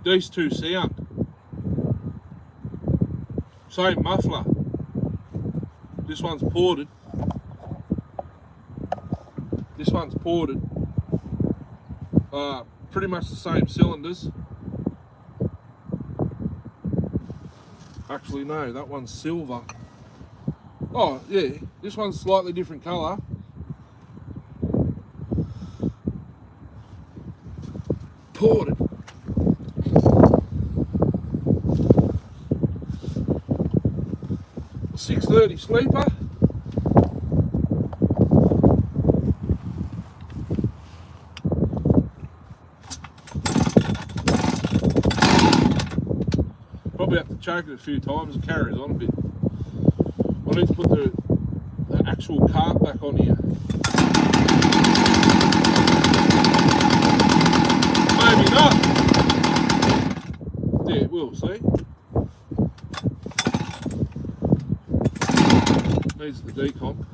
these two sound. Same muffler. This one's ported. This one's ported. Pretty much the same cylinders. Actually, no, that one's silver. Oh, yeah, this one's slightly different colour. Ported. A 630 sleeper. Probably have to choke it a few times, it carries on a bit. I need to put the actual cart back on here. Maybe not. Yeah, it will, see? Needs the decomp.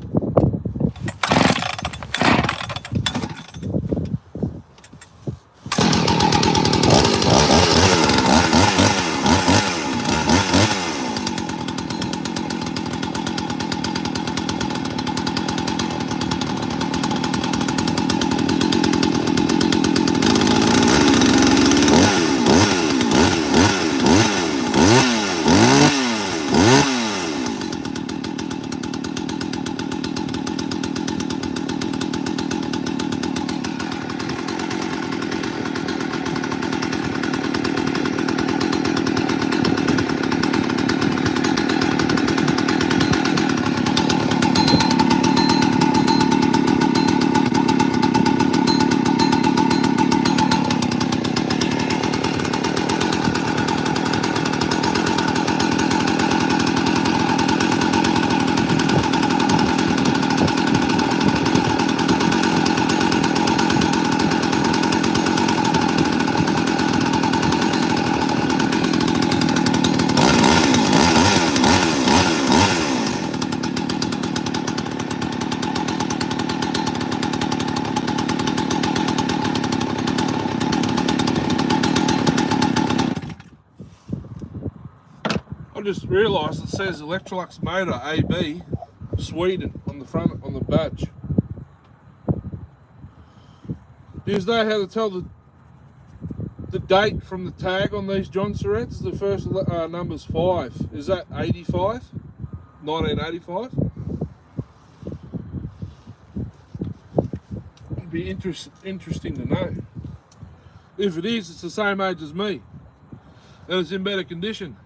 I just realised it says Electrolux motor AB Sweden on the front, on the badge. Do you know how to tell the date from the tag on these John Surretts? The first number's 5. Is that 85? 1985? It'd be interesting to know. If it is, it's the same age as me. And it's in better condition.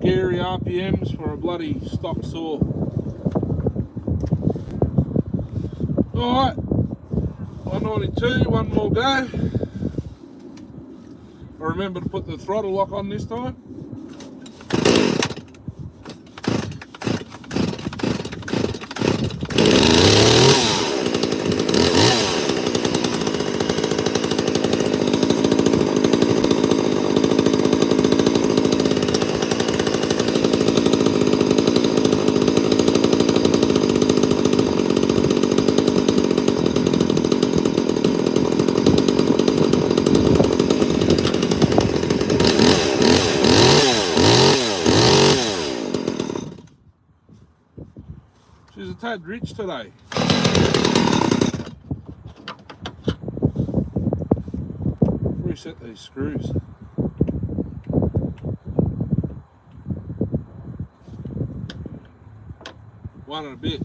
scary RPMs for a bloody stock saw. Alright, 192, one more go. I remember to put the throttle lock on this time. She's a tad rich today. Reset these screws. One and a bit.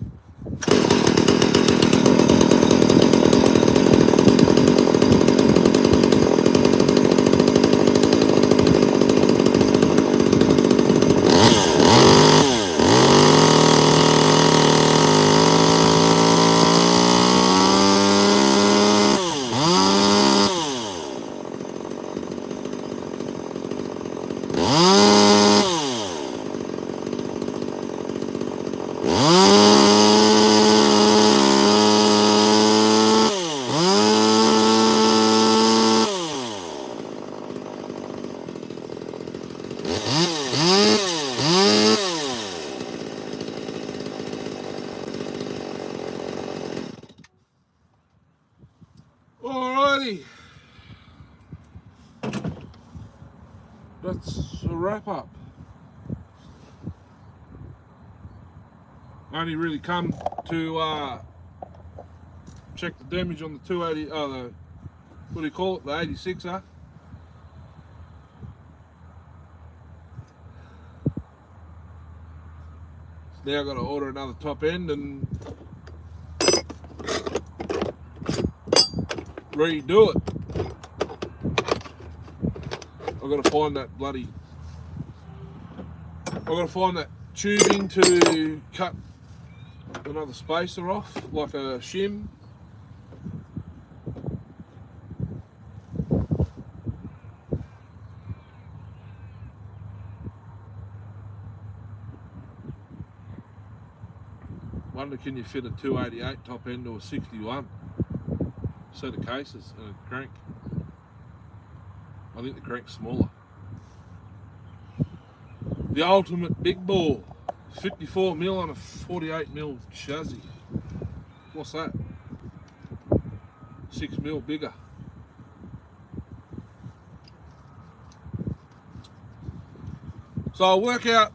Alrighty, that's a wrap up. I only really come to check the damage on the 280, the, what do you call it, the 86er. Now I've got to order another top end and redo it. I've got to find that bloody, I've got to find that tubing to cut another spacer off, like a shim. Wonder can you fit a 288 top end to a 61 set of cases and a crank. I think the crank's smaller. The ultimate big ball, 54mm on a 48mm chassis. What's that? 6mm bigger. So I'll work out,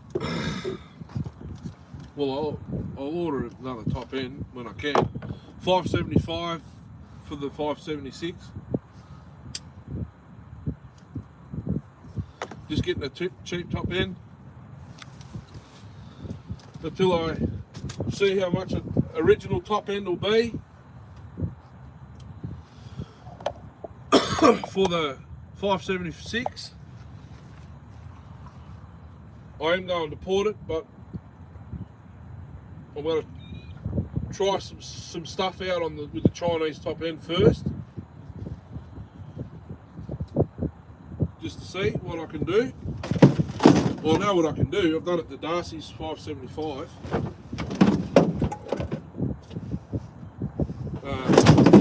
well I'll order another top end when I can. 575 for the 576. Just getting a cheap top end until I see how much an original top end will be for the 576. I am going to port it, but I'm going to try some stuff out on with the Chinese top end first, just to see what I can do. Well, I know what I can do. I've done it to Darcy's 575.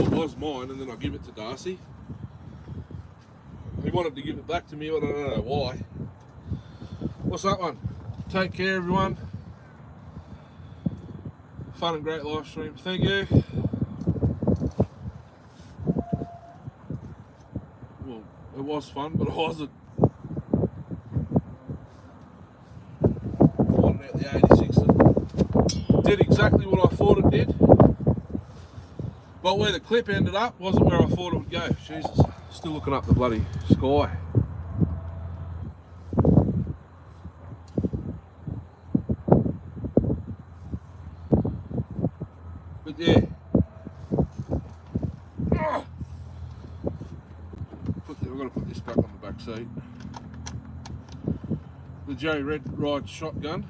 It was mine, and then I give it to Darcy. He wanted to give it back to me, but I don't know why. What's that one? Take care, everyone. Fun and great live stream. Thank you. Well, it was fun, but it wasn't. Finding out the 86 did exactly what I thought it did, but where the clip ended up wasn't where I thought it would go. Jesus, still looking up the bloody sky. But yeah, I've got to put this back on the back seat. the J Red Ride shotgun.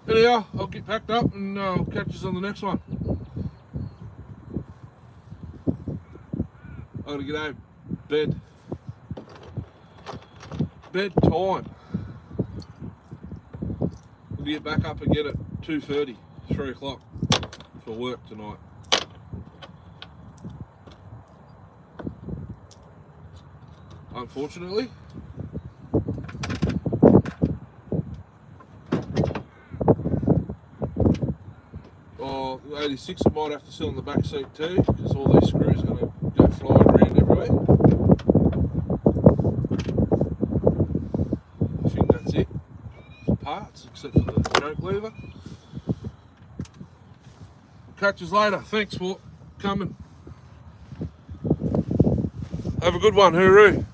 Anyhow, I'll get packed up and I'll catch us on the next one. I gotta get home. Bed. Bedtime. We'll get back up again at 2:30, 3 o'clock for work tonight. Unfortunately. Oh, the 86 I might have to sit on the back seat too, because all these screws are going to go flying around everywhere. I think that's it for parts, except for the choke lever. Catch us later. Thanks for coming. Have a good one. Hooroo.